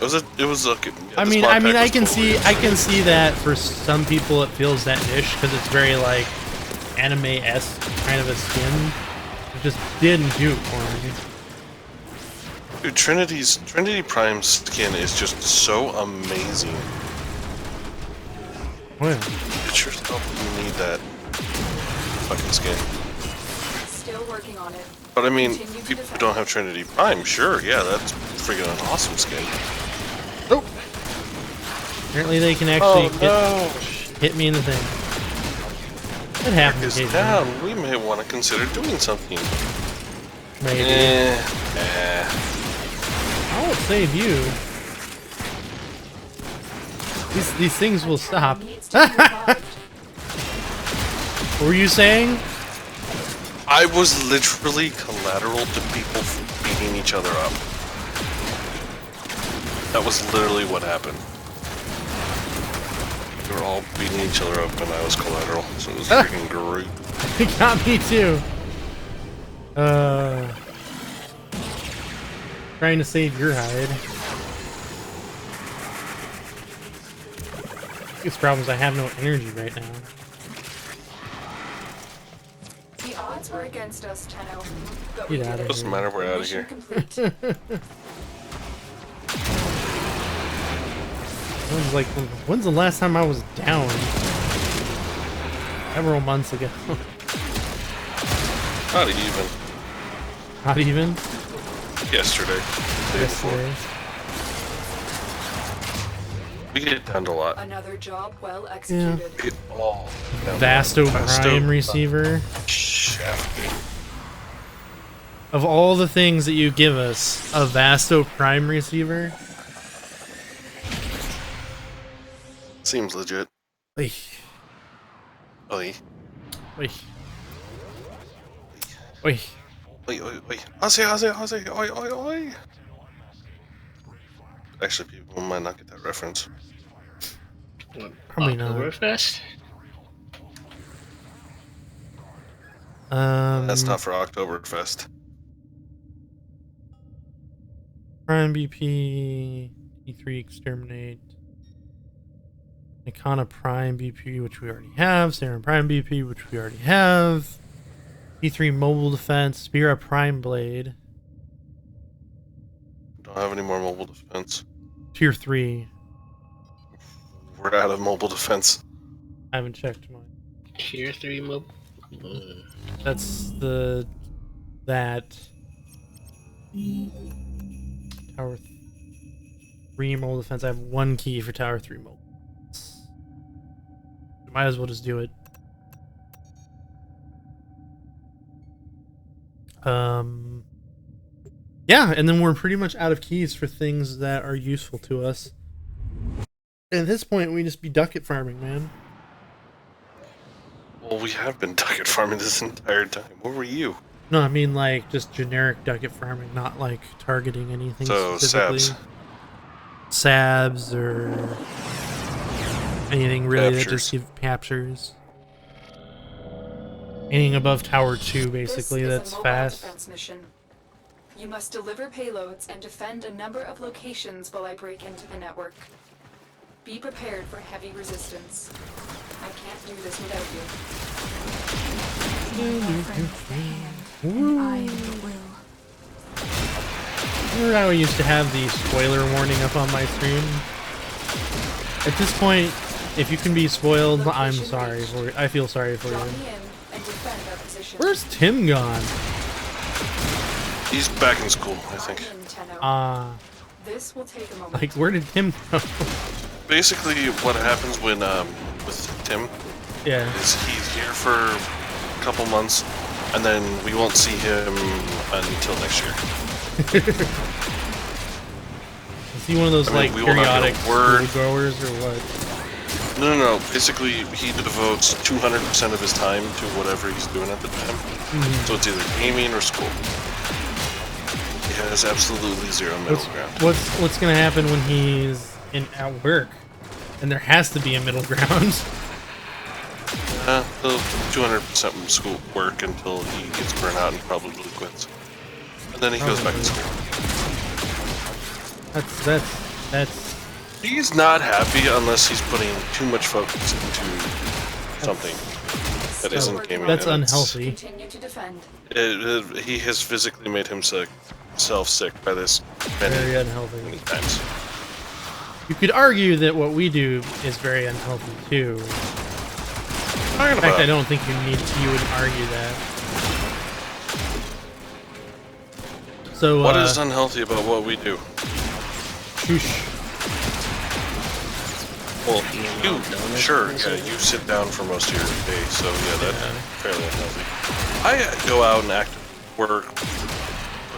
was. It was a. Yeah, I this mean, mod I pack was can totally see, I can see that for some people it feels that niche because it's very like anime-esque kind of a skin. It just didn't do it for me. Dude, Trinity Prime skin is just so amazing. Well, Get yourself, you need that. fucking skin. Still working on it. But I mean, Continue to people who defend. don't have Trinity Prime, sure, yeah, that's freaking an awesome skin. Oh. Apparently they can actually no! hit me in the thing. It happens Is occasionally. down. We may want to consider doing something. Maybe. I won't save you. These things will stop. Needs to be revived. What were you saying? I was literally collateral to people beating each other up. That was literally what happened. They were all beating each other up and I was collateral, so it was freaking great. It got me too. Trying to save your hide. Biggest problem is I have no energy right now. The odds were against us, Tenno. But Get we out did of it. Doesn't matter, we're out of Mission here. complete. I was like, when's the last time I was down? Several months ago. Not even. Not even Yesterday. The day before. yesterday. We get down to a lot. Another job well executed. It all down to Vasto a lot. Prime receiver. Shafty. Of all the things that you give us, a Vasto Prime receiver. Seems legit. Oy, Oi. oy, oy. Oi, oi, oi. Ozzy, oi, oi, oi. Actually, people might not get that reference. Probably not. Oktoberfest? That's not for Oktoberfest. Prime BP, E3 Exterminate, Icona Prime BP, which we already have, Serum Prime BP, which we already have, E3 Mobile Defense, Spira Prime Blade, Don't have any more mobile defense. Tier 3. We're out of mobile defense. I haven't checked mine. Tier 3 mob? That's that Tower 3 Mobile Defense. I have one key for Tower 3 Mobile. Might as well just do it. Yeah, and then we're pretty much out of keys for things that are useful to us. At this point, we just be ducat farming, man. Well, we have been ducat farming this entire time. Where were you? No, I mean like just generic ducat farming, not like targeting anything So, specifically. Sabs or anything really that just give captures. Anything above Tower 2, basically, This is that's a mobile fast. defense mission. You must deliver payloads and defend a number of locations while I break into the network. Be prepared for heavy resistance. I can't do this without you. My Warframe is the hand, and I am the will. Remember how I used to have the spoiler warning up on my stream? At this point, if you can be spoiled, I'm sorry for you. I feel sorry for Drop you. me in and defend our position. Where's Tim gone? He's back in school, I think. Drop me in, Tenno. This will take a moment. Like, where did Tim go? Basically, what happens when with Tim Yeah. is he's here for a couple months, and then we won't see him until next year. Is he one of those, I mean, like, we will not get a periodic word. schoolgoers or what? No. Basically, he devotes 200% of his time to whatever he's doing at the time. So it's either gaming or school. He has absolutely zero middle ground. What's gonna happen when he's at work? And there has to be a middle ground. He'll 200% school work until he gets burnt out and probably quits. And then he goes back to school. That's He's not happy unless he's putting too much focus into something that isn't gaming. that's and it's- unhealthy. Continue to defend. He has physically made himself sick by this many Very unhealthy. times. You could argue that what we do is very unhealthy too. Talking In fact, I about? don't think you would argue that. So, What is unhealthy about what we do? Shoosh. Well, You know, you, donuts sure, and yeah, stuff. you sit down for most of your day, so yeah, that's fairly unhealthy. I go out and actively work.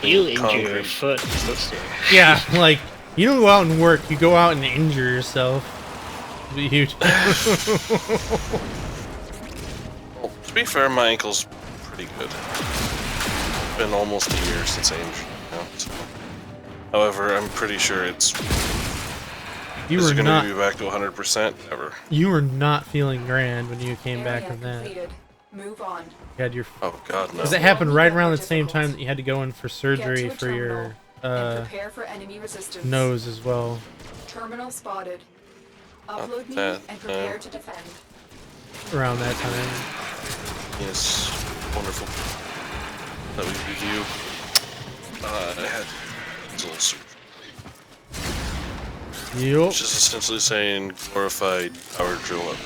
You putting injure your concrete- foot, sister. Yeah, like, you don't go out and work, you go out and injure yourself. Be huge. Well, to be fair, my ankle's pretty good. It's been almost a year since I injured it now, so. However, I'm pretty sure it's You is were it going not to be back to 100%? Never. you were not feeling grand when you came back Area from that. completed. Move on. You had your Oh God, no. because it happened right around the same time that you had to go in for surgery for your And prepare for enemy resistance. nose as well. Terminal spotted. Upload me that, and prepare to defend. Around that time. Yes, wonderful. That we review. I had a little surgery, Yup. which is essentially saying glorified power drill up.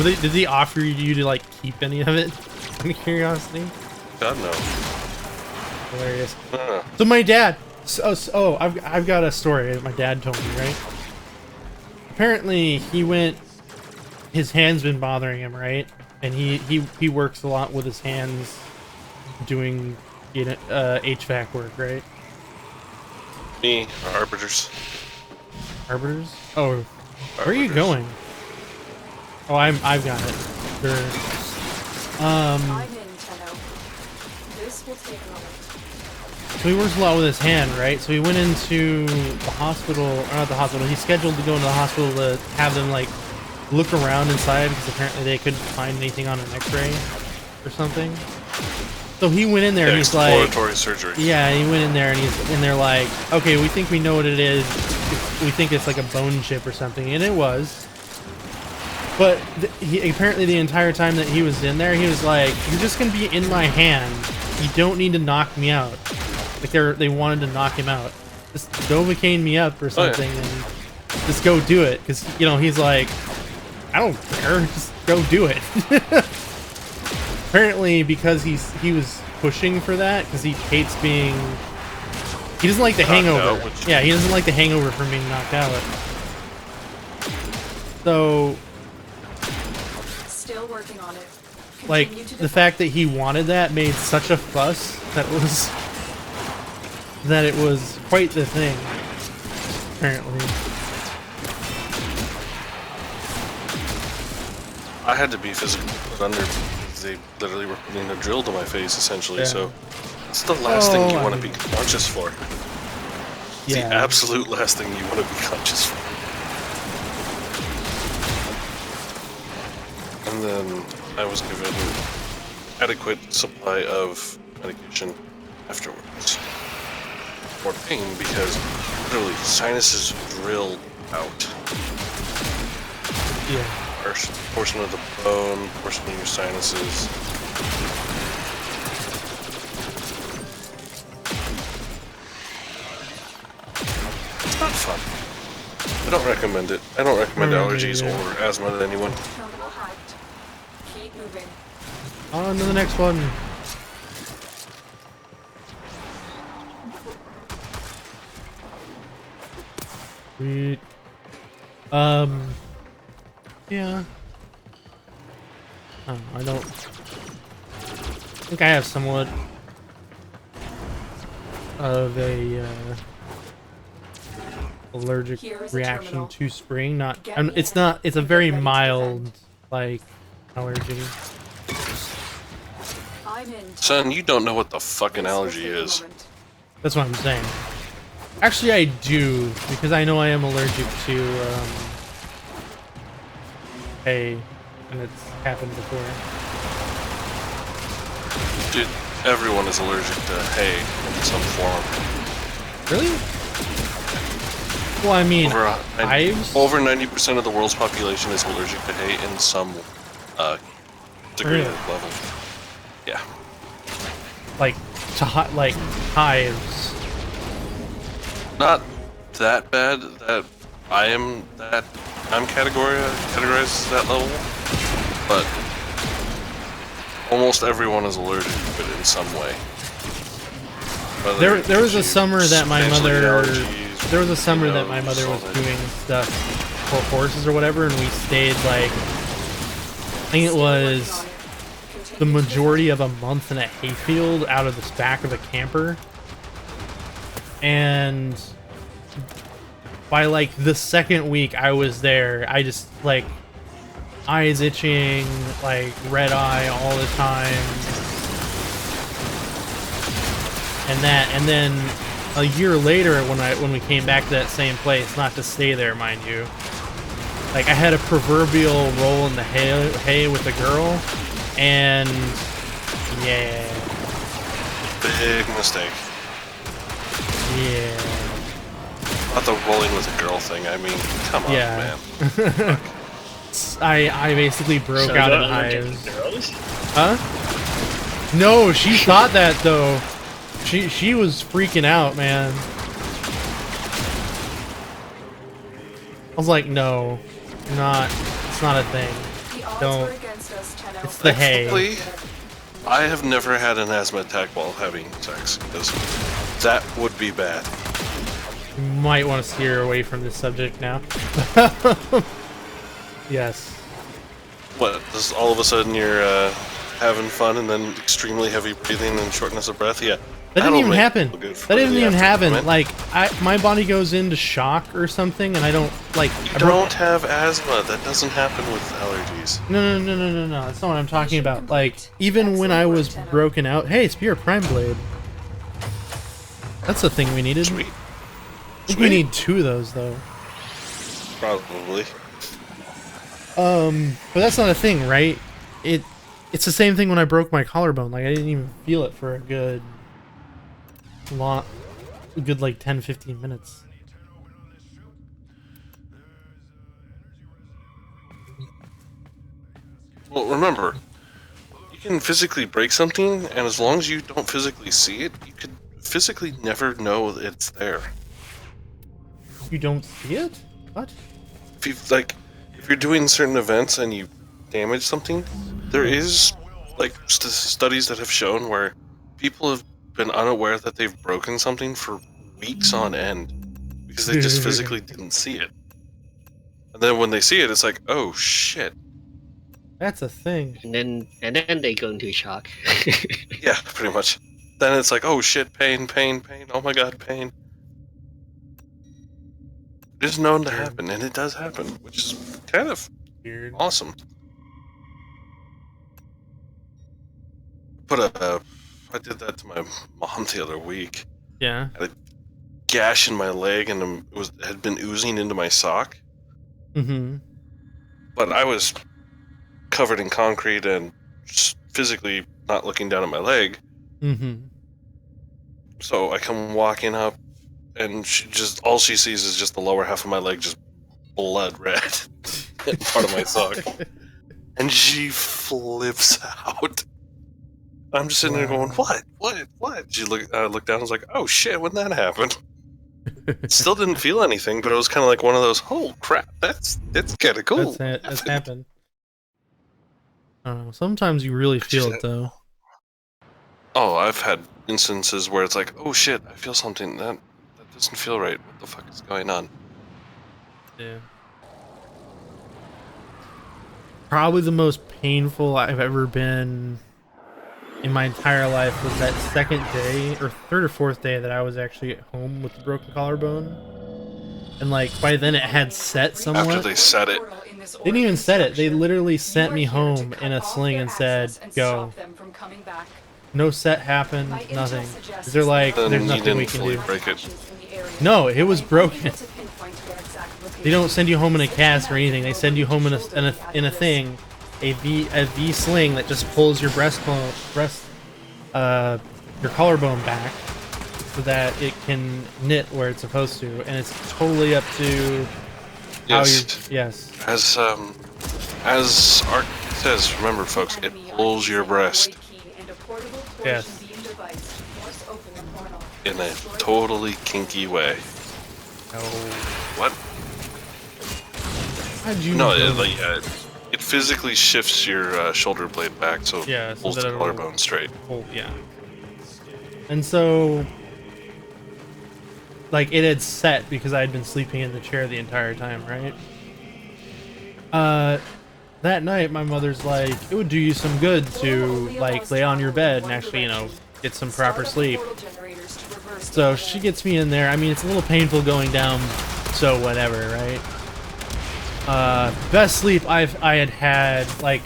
Did they offer you to like keep any of it? Out of curiosity. God no. Hilarious. Uh, So my dad. I've got a story that my dad told me. Right. Apparently he went. His hand's been bothering him, right? And he works a lot with his hands, doing HVAC work, right? me, arbiters. Arbiters? Oh, where are you Arbiters. going? Oh, I've got it. Sure. I'm in, Tenno. This will take a moment. So he works a lot with his hand, right? So he went into the hospital, or not the hospital. He's scheduled to go into the hospital to have them like look around inside because apparently they couldn't find anything on an X-ray or something. So he went in there and he's like, Exploratory surgery. yeah, he went in there and they're like, okay, we think we know what it is. We think it's like a bone chip or something, and it was. But apparently the entire time that he was in there, he was like, "You're just gonna be in my hand. You don't need to knock me out." Like they wanted to knock him out. Just Novocaine me up or something, and just go do it. Because he's like, "I don't care. Just go do it." Apparently, because he was pushing for that, because he hates being. He doesn't like the Knocked hangover. out, which- Yeah, he doesn't like the hangover from being knocked out. So. Still working on it. Like, Continue to the fact that he wanted that made such a fuss that it was quite the thing, apparently. I had to be physically put under because they literally were putting a drill to my face, essentially. Yeah. So it's the last thing you Oh, want to I be mean- conscious for. It's Yeah. the absolute last thing you want to be conscious for. And then I was given adequate supply of medication afterwards. More pain because literally sinuses drilled out. Yeah. Portion of the bone, portion of your sinuses. It's not fun. I don't recommend it. I don't recommend allergies or asthma to anyone. terminal hacked. Keep moving. On to the next one. Sweet. Yeah. I don't think I have somewhat of a allergic Here is a reaction terminal. to spring. Get me It's in not. It's a and get very ready to mild, defend. like, allergy. I'm in. Son, you don't know what the fucking This will allergy take a is. moment. That's what I'm saying. Actually, I do, because I know I am allergic to hay, and it's happened before. Dude, everyone is allergic to hay in some form. Really? Well, I mean, hives? Over 90% of the world's population is allergic to hay in some degree Really? or level. Yeah. like like hives. Not that bad that I am that I'm categorized as that level, but almost everyone is allergic to it in some way. There was a summer that my mother allergies, was doing stuff for horses or whatever, and we stayed like I think it was the majority of a month in a hayfield out of the back of a camper, and by like the second week I was there, I just like eyes itching, like red eye all the time. And then a year later when we came back to that same place, not to stay there, mind you, like I had a proverbial roll in the hay with a girl, and yeah. Big mistake. Yeah. Not the rolling with a girl thing, I mean, come on, Yeah. man. I basically broke So out you're in allergic hives. to girls? Huh? No, she thought that though. She was freaking out, man. I was like, no, it's not a thing. The odds Don't. were against us, Tenno. It's the hay. Thankfully, I have never had an asthma attack while having sex, because that would be bad. You might want to steer away from this subject now. Yes. What, does all of a sudden you're having fun and then extremely heavy breathing and shortness of breath? Yeah. That didn't that'll even make happen. it feel good for That didn't the even happen. afternoon. Like my body goes into shock or something, and I don't like. You don't have asthma. That doesn't happen with allergies. No. That's not what I'm talking about. Like even when I was broken out. Hey, Spear Prime Blade. That's the thing we needed. Sweet. I think we need 2 of those though. Probably. But that's not a thing, right? It's the same thing when I broke my collarbone. Like I didn't even feel it for a good like 10-15 minutes. Well, remember, you can physically break something, and as long as you don't physically see it, you could physically never know that it's there. You don't see it? What? If you're doing certain events and you damage something, there is studies that have shown where people have been unaware that they've broken something for weeks on end because they just physically didn't see it. And then when they see it, it's like, oh shit. That's a thing. And then they go into shock. Yeah, pretty much. Then it's like, oh shit, pain, oh my god, pain. It is known to happen, and it does happen, which is kind of Weird. awesome. I did that to my mom the other week. Yeah. I had a gash in my leg, and had been oozing into my sock. Mm-hmm. But I was covered in concrete and just physically not looking down at my leg. Mm-hmm. So I come walking up, and all she sees is just the lower half of my leg, just blood red, part of my sock, and she flips out. I'm just sitting there going, "What? She looked down and was like, "Oh shit, when that happened?" Still didn't feel anything, but it was kind of like one of those, "Oh crap, that's kind of cool." That's happened. I don't know. Sometimes you really feel it though. Oh, I've had instances where it's like, "Oh shit, I feel something that doesn't feel right. What the fuck is going on?" Yeah. Probably the most painful I've ever been in my entire life was that second day, or third or fourth day, that I was actually at home with the broken collarbone. And like by then it had set somewhat. After they said it. They didn't even set it. They literally sent me home in a sling and said, "Go." No set happened. Nothing. They're like, Then there's you nothing we didn't can fully do. break it. No, it was broken. They don't send you home in a cast or anything. They send you home in a thing, a V sling that just pulls your your collarbone back so that it can knit where it's supposed to, and it's totally up to how Yes. yes. As Ark says, remember folks, it pulls your breast Yes. in a totally kinky way. No. What? How'd you No, know? it physically shifts your shoulder blade back, so it Yeah, so pulls that the it'll- collarbone straight. Oh, yeah. And so, like, it had set because I had been sleeping in the chair the entire time, right? That night, my mother's like, it would do you some good to, like, lay on your bed and actually, you know, get some proper sleep. So she gets me in there. I mean, it's a little painful going down, so whatever, right? Best sleep I had had, like,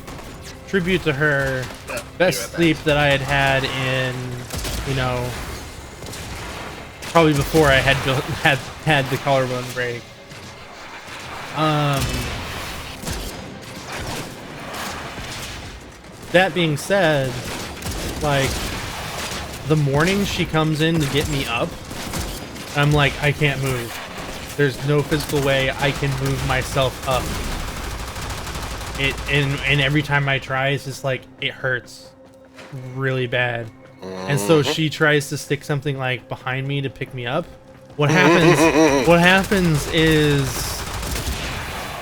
tribute to her, best sleep that I had had in, you know, probably before I had the collarbone break. That being said, like, the morning she comes in to get me up, I'm like, I can't move. There's no physical way I can move myself up. And every time I try, it's just like, it hurts really bad. And so she tries to stick something like behind me to pick me up. What happens is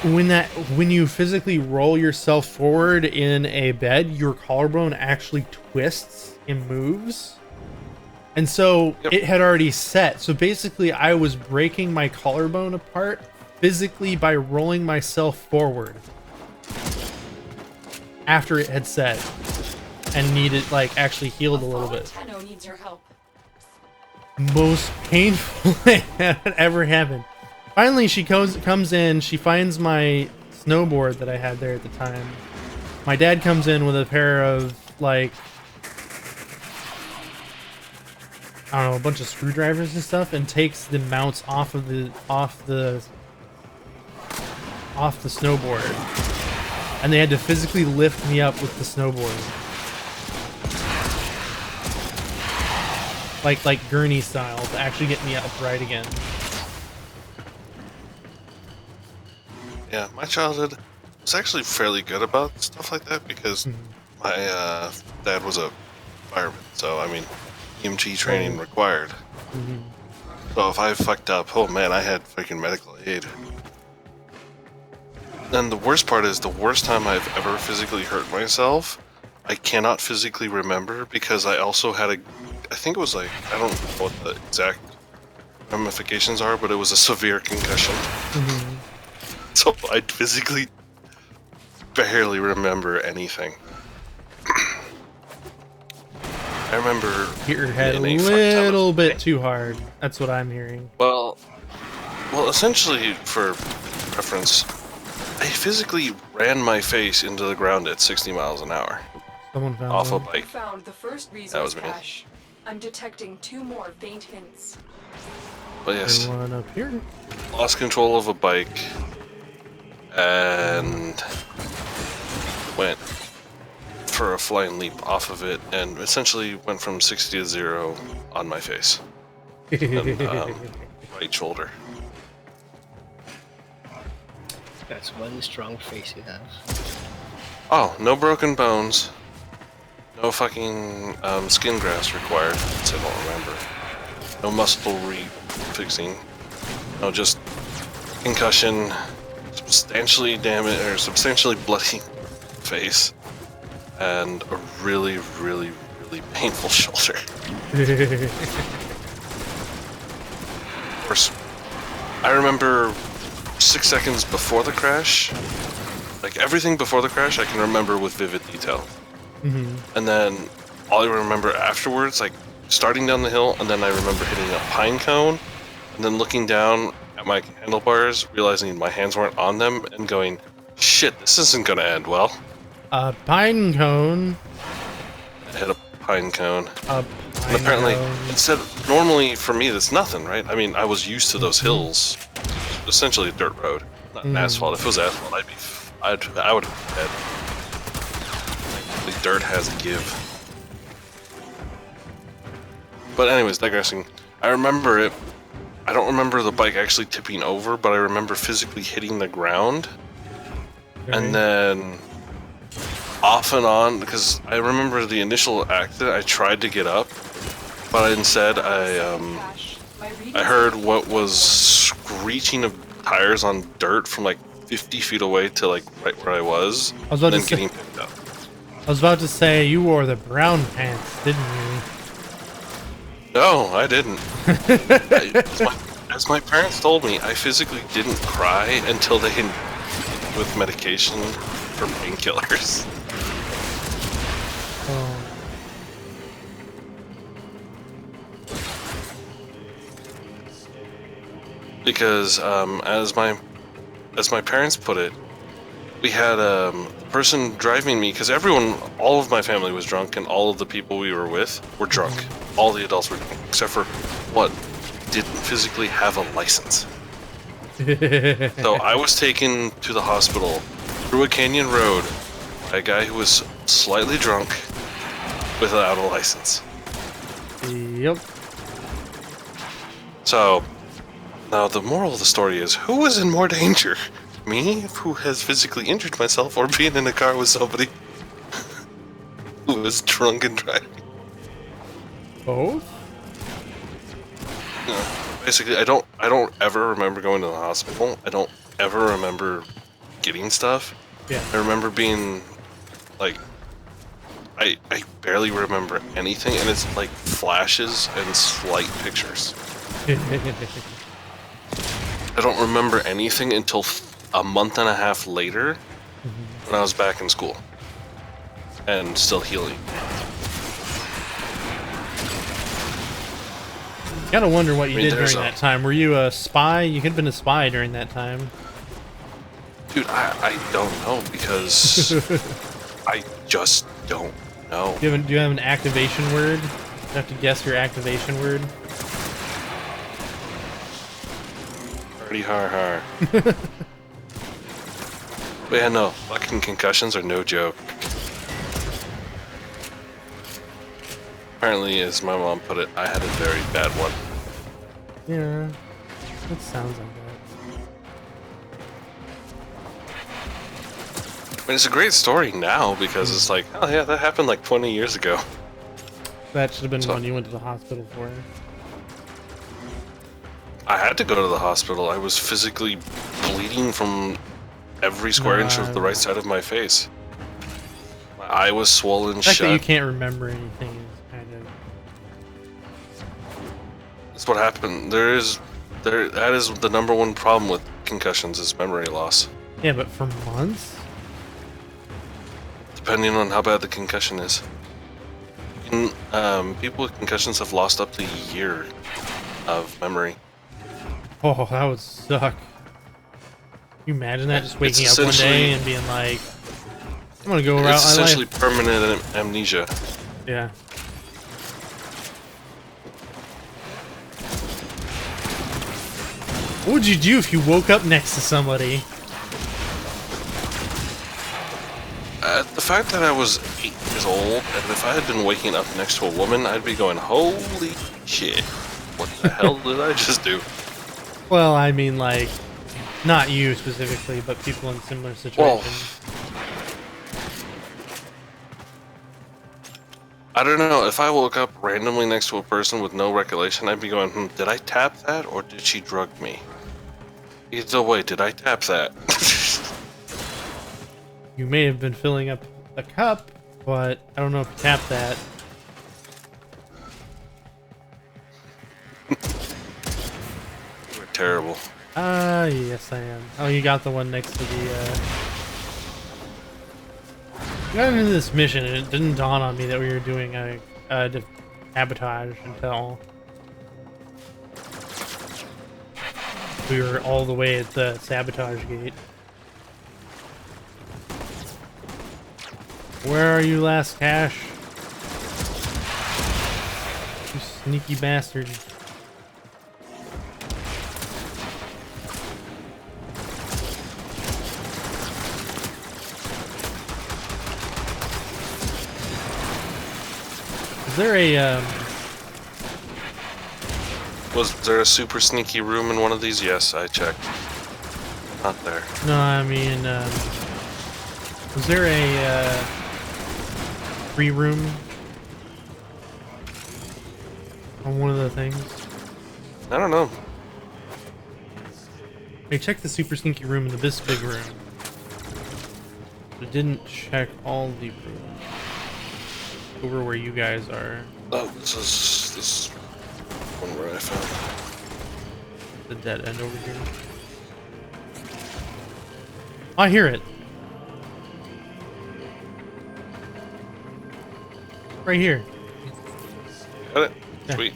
when you physically roll yourself forward in a bed, your collarbone actually twists and moves. And so it had already set. So basically I was breaking my collarbone apart physically by rolling myself forward after it had set and needed, like, actually healed a little bit. Tenno needs your help. Most painful thing that ever happened. Finally, she comes in. She finds my snowboard that I had there at the time. My dad comes in with a pair of, like, I don't know, a bunch of screwdrivers and stuff, and takes the mounts off the snowboard. And they had to physically lift me up with the snowboard. Like gurney style, to actually get me upright again. Yeah, my childhood was actually fairly good about stuff like that because my dad was a fireman, so I mean, EMT training required. So if I fucked up, oh man, I had freaking medical aid. And the worst part is, the worst time I've ever physically hurt myself, I cannot physically remember because I also had I think it was like, I don't know what the exact ramifications are, but it was a severe concussion. So I physically barely remember anything. I remember Hit your head a being fucked up. little bit too hard. That's what I'm hearing. Well, essentially, for reference, I physically ran my face into the ground at 60 miles an hour Someone found off a one. bike. Found the first That resource was me. cache. I'm detecting 2 more faint hints. But yes, There's one up here. lost control of a bike and went for a flying leap off of it and essentially went from 60 to 0 on my face and right shoulder. That's one strong face you have. Oh, no broken bones. No fucking skin grafts required. That's it, I'll remember. No muscle refixing. No, just concussion, substantially damaged or substantially bloody face, and a really, really, really painful shoulder. Of course, I remember 6 seconds before the crash. Like everything before the crash, I can remember with vivid detail. And then all I remember afterwards, like starting down the hill, and then I remember hitting a pine cone, and then looking down at my handlebars, realizing my hands weren't on them, and going, shit, this isn't gonna end well. A pine cone. I hit a pine cone. A And pine apparently, cone. instead, normally for me, that's nothing, right? I mean, I was used to those hills. Essentially a dirt road, not an asphalt. If it was asphalt, I would have been dead. The dirt has a give. But anyways, digressing. I remember it. I don't remember the bike actually tipping over, but I remember physically hitting the ground. And then off and on, because I remember the initial accident, I tried to get up, but instead I heard what was screeching of tires on dirt from like 50 feet away to like right where I was, I was about and to then say- getting picked up. I was about to say you wore the brown pants, didn't you? No, I didn't. As my parents told me, I physically didn't cry until they hit me with medication for painkillers. Oh. Because as my parents put it, we had the person driving me, because all of my family was drunk, and all of the people we were with were drunk. All the adults were drunk, except for one didn't physically have a license. So I was taken to the hospital through a canyon road by a guy who was slightly drunk without a license. Yep. So now the moral of the story is, who was in more danger? Me, who has physically injured myself, or being in a car with somebody who was drunk and driving? Both? Basically, I don't ever remember going to the hospital. I don't ever remember getting stuff. Yeah. I remember being like, I barely remember anything, and it's like flashes and slight pictures. I don't remember anything until a month and a half later, when I was back in school and still healing. Gotta wonder what you I mean, did during there's that time. Were you a spy? You could have been a spy during that time. Dude, I don't know, because I just don't know. Do you have an activation word? You have to guess your activation word. Party har har. But yeah, no, fucking concussions are no joke. Apparently, as my mom put it, I had a very bad one. Yeah, it sounds like that. I mean, it's a great story now, because it's like, oh yeah, that happened like 20 years ago. That should have been So- one you went to the hospital for. I had to go to the hospital. I was physically bleeding from every square inch of the right side of my face. My eye was swollen The fact that you shut. can't remember anything is kind of... That's what happened. That is the #1 problem with concussions, is memory loss. Yeah, but for months? Depending on how bad the concussion is. People with concussions have lost up to a year of memory. Oh, that would suck. Can you imagine that? Just It's waking up one day essentially- and being like, I'm gonna go around It's my essentially life. permanent amnesia. Yeah. What would you do if you woke up next to somebody? The fact that I was 8 years old, and if I had been waking up next to a woman, I'd be going, holy shit, what the hell did I just do? Well, I mean, like, not you specifically, but people in similar situations. I don't know, if I woke up randomly next to a person with no recollection, I'd be going, did I tap that, or did she drug me? Either way, did I tap that? You may have been filling up a cup, but I don't know if you tapped that. We're terrible. Yes I am. Oh, you got the one next to the, We got into this mission and it didn't dawn on me that we were doing a sabotage until we were all the way at the sabotage gate. Where are you, last cash? You sneaky bastard. Is there a, Was there a super sneaky room in one of these? Yes, I checked. Not there. no, I mean, was there a, free room on one of the things? I don't know. I checked the super sneaky room in this big room. But didn't check all the rooms over where you guys are. Oh, this one where I found. The dead end over here. I hear it. Right here. Got it? Yeah. Sweet.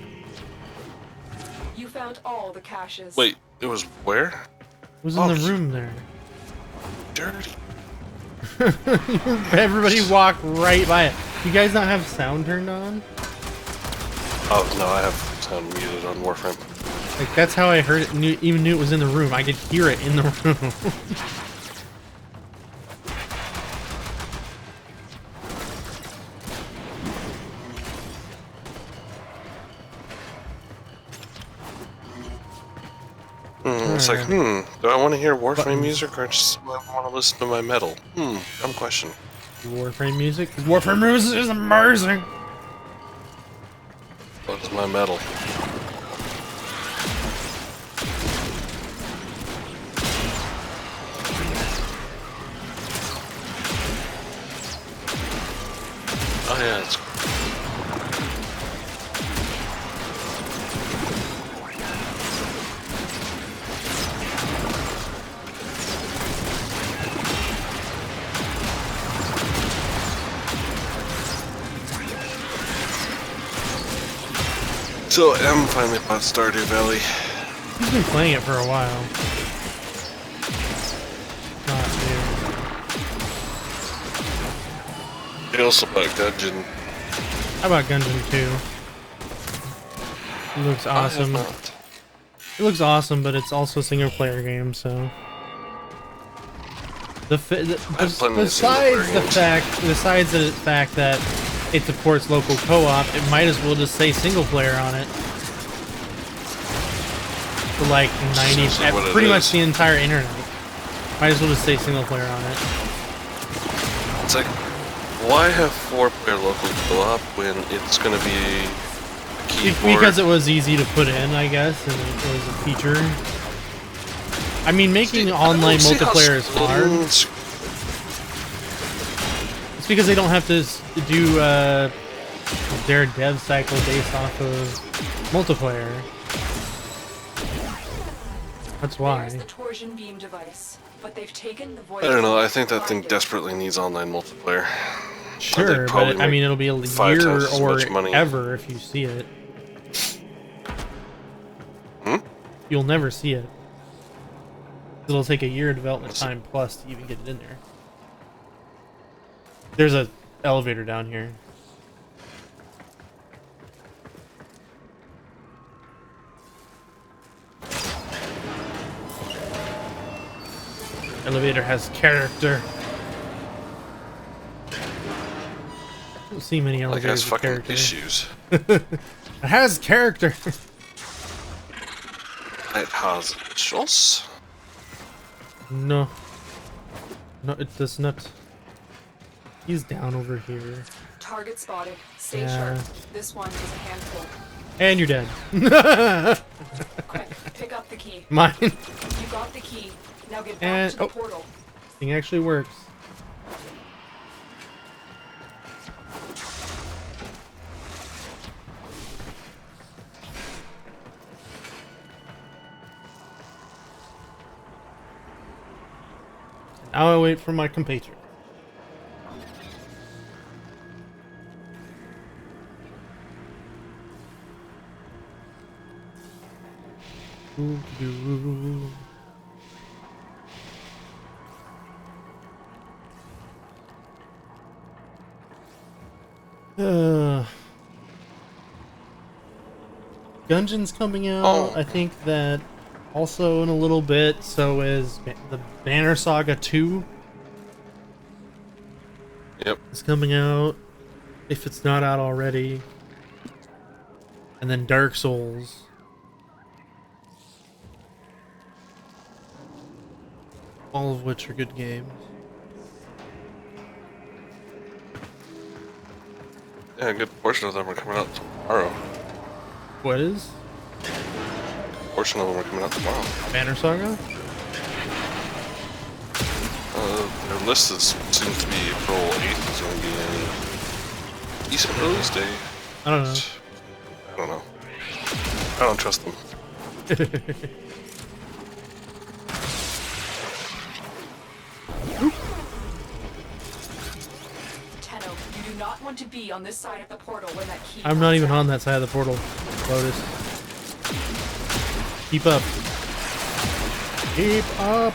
You found all the caches. Wait, it was where? It was in the room there. Dirty. Everybody walk right by it. You guys not have sound turned on? Oh, no, I have sound muted on Warframe. Like, that's how I heard it, even knew it was in the room. I could hear it in the room. It's like, do I want to hear Warframe music or just do I want to listen to my metal? Dumb question. Warframe music? Warframe music is amazing! What is my metal? Oh yeah, it's... So M finally bought Stardew Valley. He's been playing it for a while. Not new. He also bought Gungeon. How about Gungeon 2? It looks awesome. It looks awesome, but it's also a single player game, so. Besides the fact that it supports local co-op, it might as well just say single player on it. For like 90, pretty much the entire internet. Might as well just say single player on it. It's like, why have 4-player local co-op when it's going to be a keyboard? Because it was easy to put in, I guess, and it was a feature. I mean, making online multiplayer is hard. It's because they don't have to do their dev cycle based off of multiplayer. That's why. There's the torsion beam device, but they've taken the void. I don't know, I think that thing desperately needs online multiplayer. Sure, but I mean, it'll be a year or ever if you see it. You'll never see it. It'll take a year of development time plus to even get it in there. There's a elevator down here. Elevator has character. I don't see many elevators with character. Issues. It has character. It has issues? No. No, it does not. He's down over here. Target spotted. Stay sharp. This one is a handful. And you're dead. Quick, pick up the key. Mine. You got the key. Now get back to the portal. This thing actually works. Now I wait for my compatriot. Gungeon's coming out. I think that also in a little bit. So is the Banner Saga 2. Yep. It's coming out, if it's not out already. And then Dark Souls. All of which are good games. Yeah, a good portion of them are coming out tomorrow. What is? A portion of them are coming out tomorrow. Banner Saga? Their list seems to be April 8th is going to be a decent release day. I don't know. I don't know. I don't trust them. Tenno, you do not want to be on this side of the portal when that key I'm not pops even out. on that side of the portal, Lotus. Keep up. Keep up.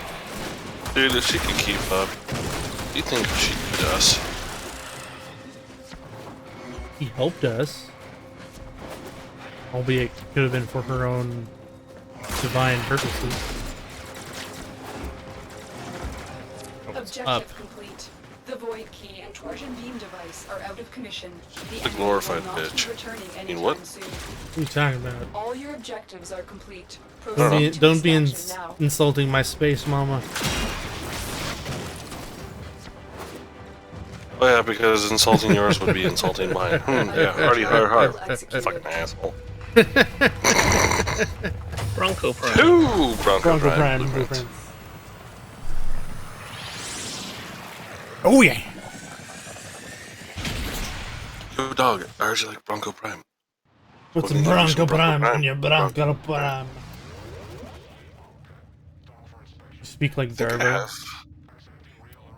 Dude, if she could keep up, do you think she'd beat us? He helped us. Albeit could have been for her own divine purposes. Objective Up. complete. The Void Key and Torsion Beam device are out of commission. The enemy glorified will not be bitch. returning mean, anytime what? soon. What are you talking about? All your objectives are complete. Don't be extraction now. insulting my space mama. Oh yeah, because insulting yours would be insulting mine. Yeah, hardy, hard. Executed. Fucking asshole. Bronco Prime. 2 Bronco Bronco Prime Prime blueprints. blueprints. Oh yeah. Yo, dog, I heard you like Bronco Prime. What's a Well, then give me Bronco some Prime Prime. on your Bronco Prime? You speak like I think I Darbo. have.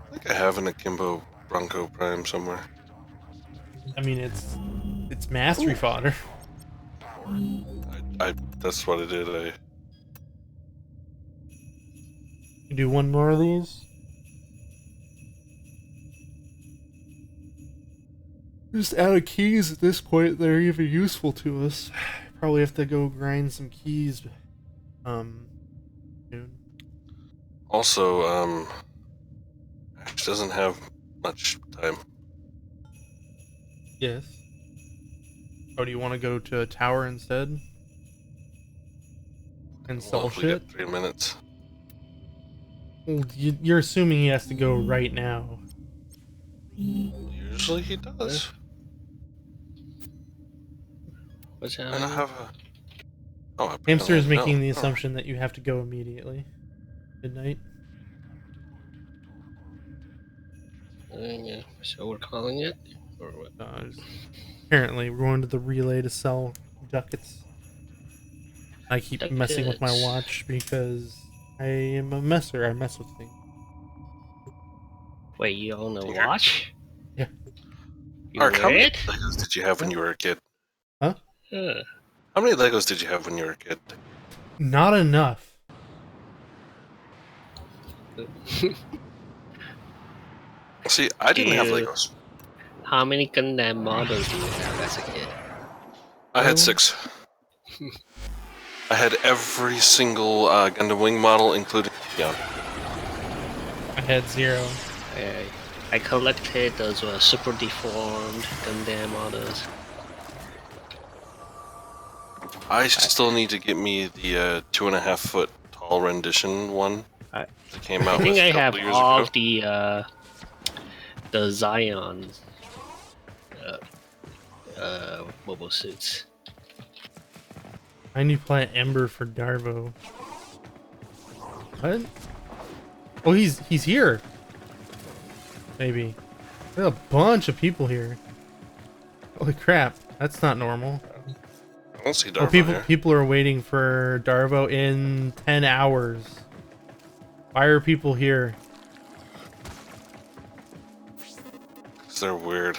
I think I have an Akimbo Bronco Prime somewhere. I mean, it's mastery fodder. That's what I did. You do one more of these. Just out of keys at this point that are even useful to us. Probably have to go grind some keys. Soon. Also, Ash doesn't have much time. Yes. Oh, do you want to go to a tower instead? And sell Well, if we shit? get 3 minutes. Well, you're assuming he has to go right now. Usually he does. What's And I happening? have a. Oh, Hamster is apparently making no. the Oh. assumption that you have to go immediately. Midnight. Yeah, so we're calling it? Or what? Apparently, we're going to the relay to sell ducats. I keep messing with my Ducats. watch because I am a messer. I mess with things. Wait, you own a Dear. watch? Yeah. You Ark, how wear many it? Legos did you have when you were a kid? Huh? Huh. How many Legos did you have when you were a kid? Not enough. See, I didn't have You- Legos. How many Gundam models do you have as a kid? I had 6. I had every single Gundam Wing model, including Leon. I had 0. I collected those super deformed Gundam models. I still need to get me the 2.5 foot tall rendition one I- that came I out think with I a have couple years all ago. of the Zion mobile suits. I need to plant Ember for Darvo. What? Oh, he's here. Maybe. There's a bunch of people here. Holy crap! That's not normal. I don't see Oh, Darvo here. people are waiting for Darvo in 10 hours. Why are people here? 'Cause they're weird.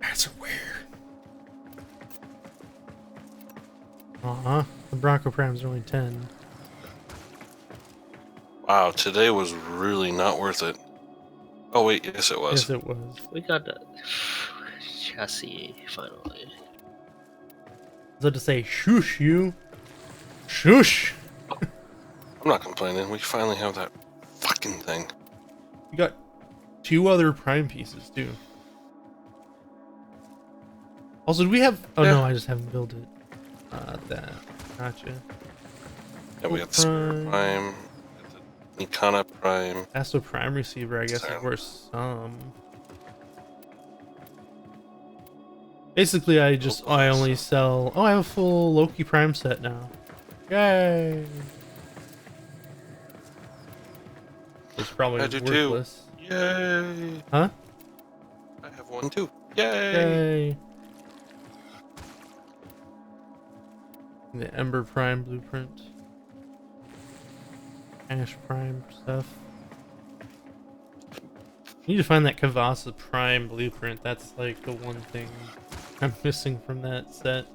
That's weird. Uh-huh. The Bronco Prime's only 10. Wow, today was really not worth it. Oh wait, yes it was. Yes, it was. We got the chassis finally. I was about to say, shush you. Shush! I'm not complaining. We finally have that fucking thing. We got 2 other Prime pieces, too. Also, do we have... Oh, Yeah. no, I just haven't built it. That. Gotcha. Yeah, we got the Spirit Prime, we got the Nikana Prime. Astro Prime receiver, I guess, is Sorry. worth some. Basically, I only sell... Oh, I have a full Loki Prime set now. Yay! is probably I do too. worthless. Yay! Huh? I have one too. Yay! Yay! The Ember Prime blueprint. Ash Prime stuff. Need to find that Kavasa Prime blueprint. That's like the one thing I'm missing from that set.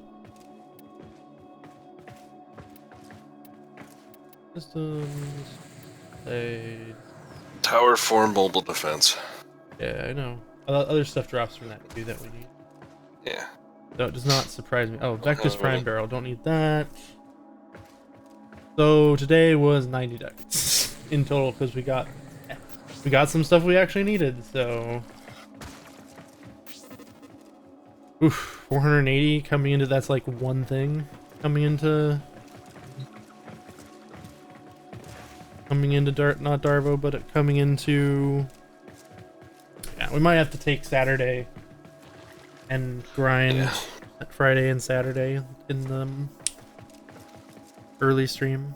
Systems. Say. Tower 4 mobile defense. Yeah, I know. Other stuff drops from that too that we need. Yeah. So it does not surprise me. Oh, Vector's have Prime any. Barrel. Don't need that. So today was 90 ducats in total because we got some stuff we actually needed. So, oof, 480 coming into that's like one thing coming into not Darvo, but coming into. Yeah, we might have to take Saturday and grind Friday and Saturday in the early stream.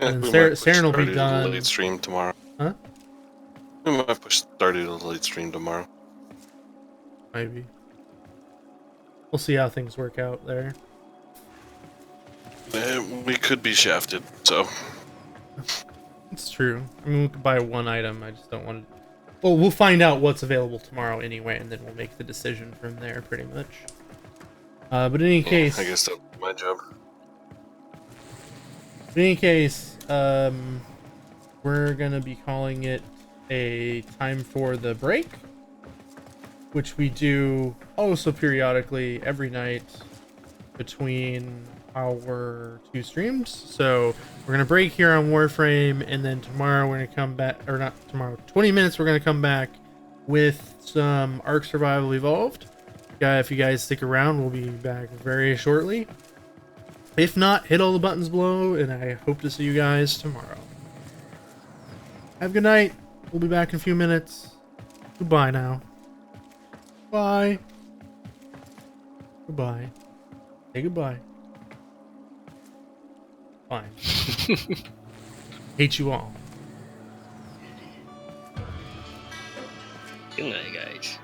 Yeah, And we might push Saren will be Stardew to the done. late stream tomorrow. Huh? We might push Stardew to the late stream tomorrow. Maybe. We'll see how things work out there. We could be shafted, so. It's true. I mean, we could buy one item. I just don't want to. Well, we'll find out what's available tomorrow anyway, and then we'll make the decision from there, pretty much. But in any case, I guess that's my job. in any case, we're gonna be calling it a time for the break, which we do also periodically every night between our two streams. So we're gonna break here on Warframe, and then tomorrow we're gonna come back, or not tomorrow, 20 minutes we're gonna come back with some Ark Survival Evolved. Yeah, if you guys stick around, we'll be back very shortly. If not, hit all the buttons below, and I hope to see you guys tomorrow. Have a good night. We'll be back in a few minutes. Goodbye now. Bye. Goodbye. Say goodbye. Fine. Hate you all. Good night, guys.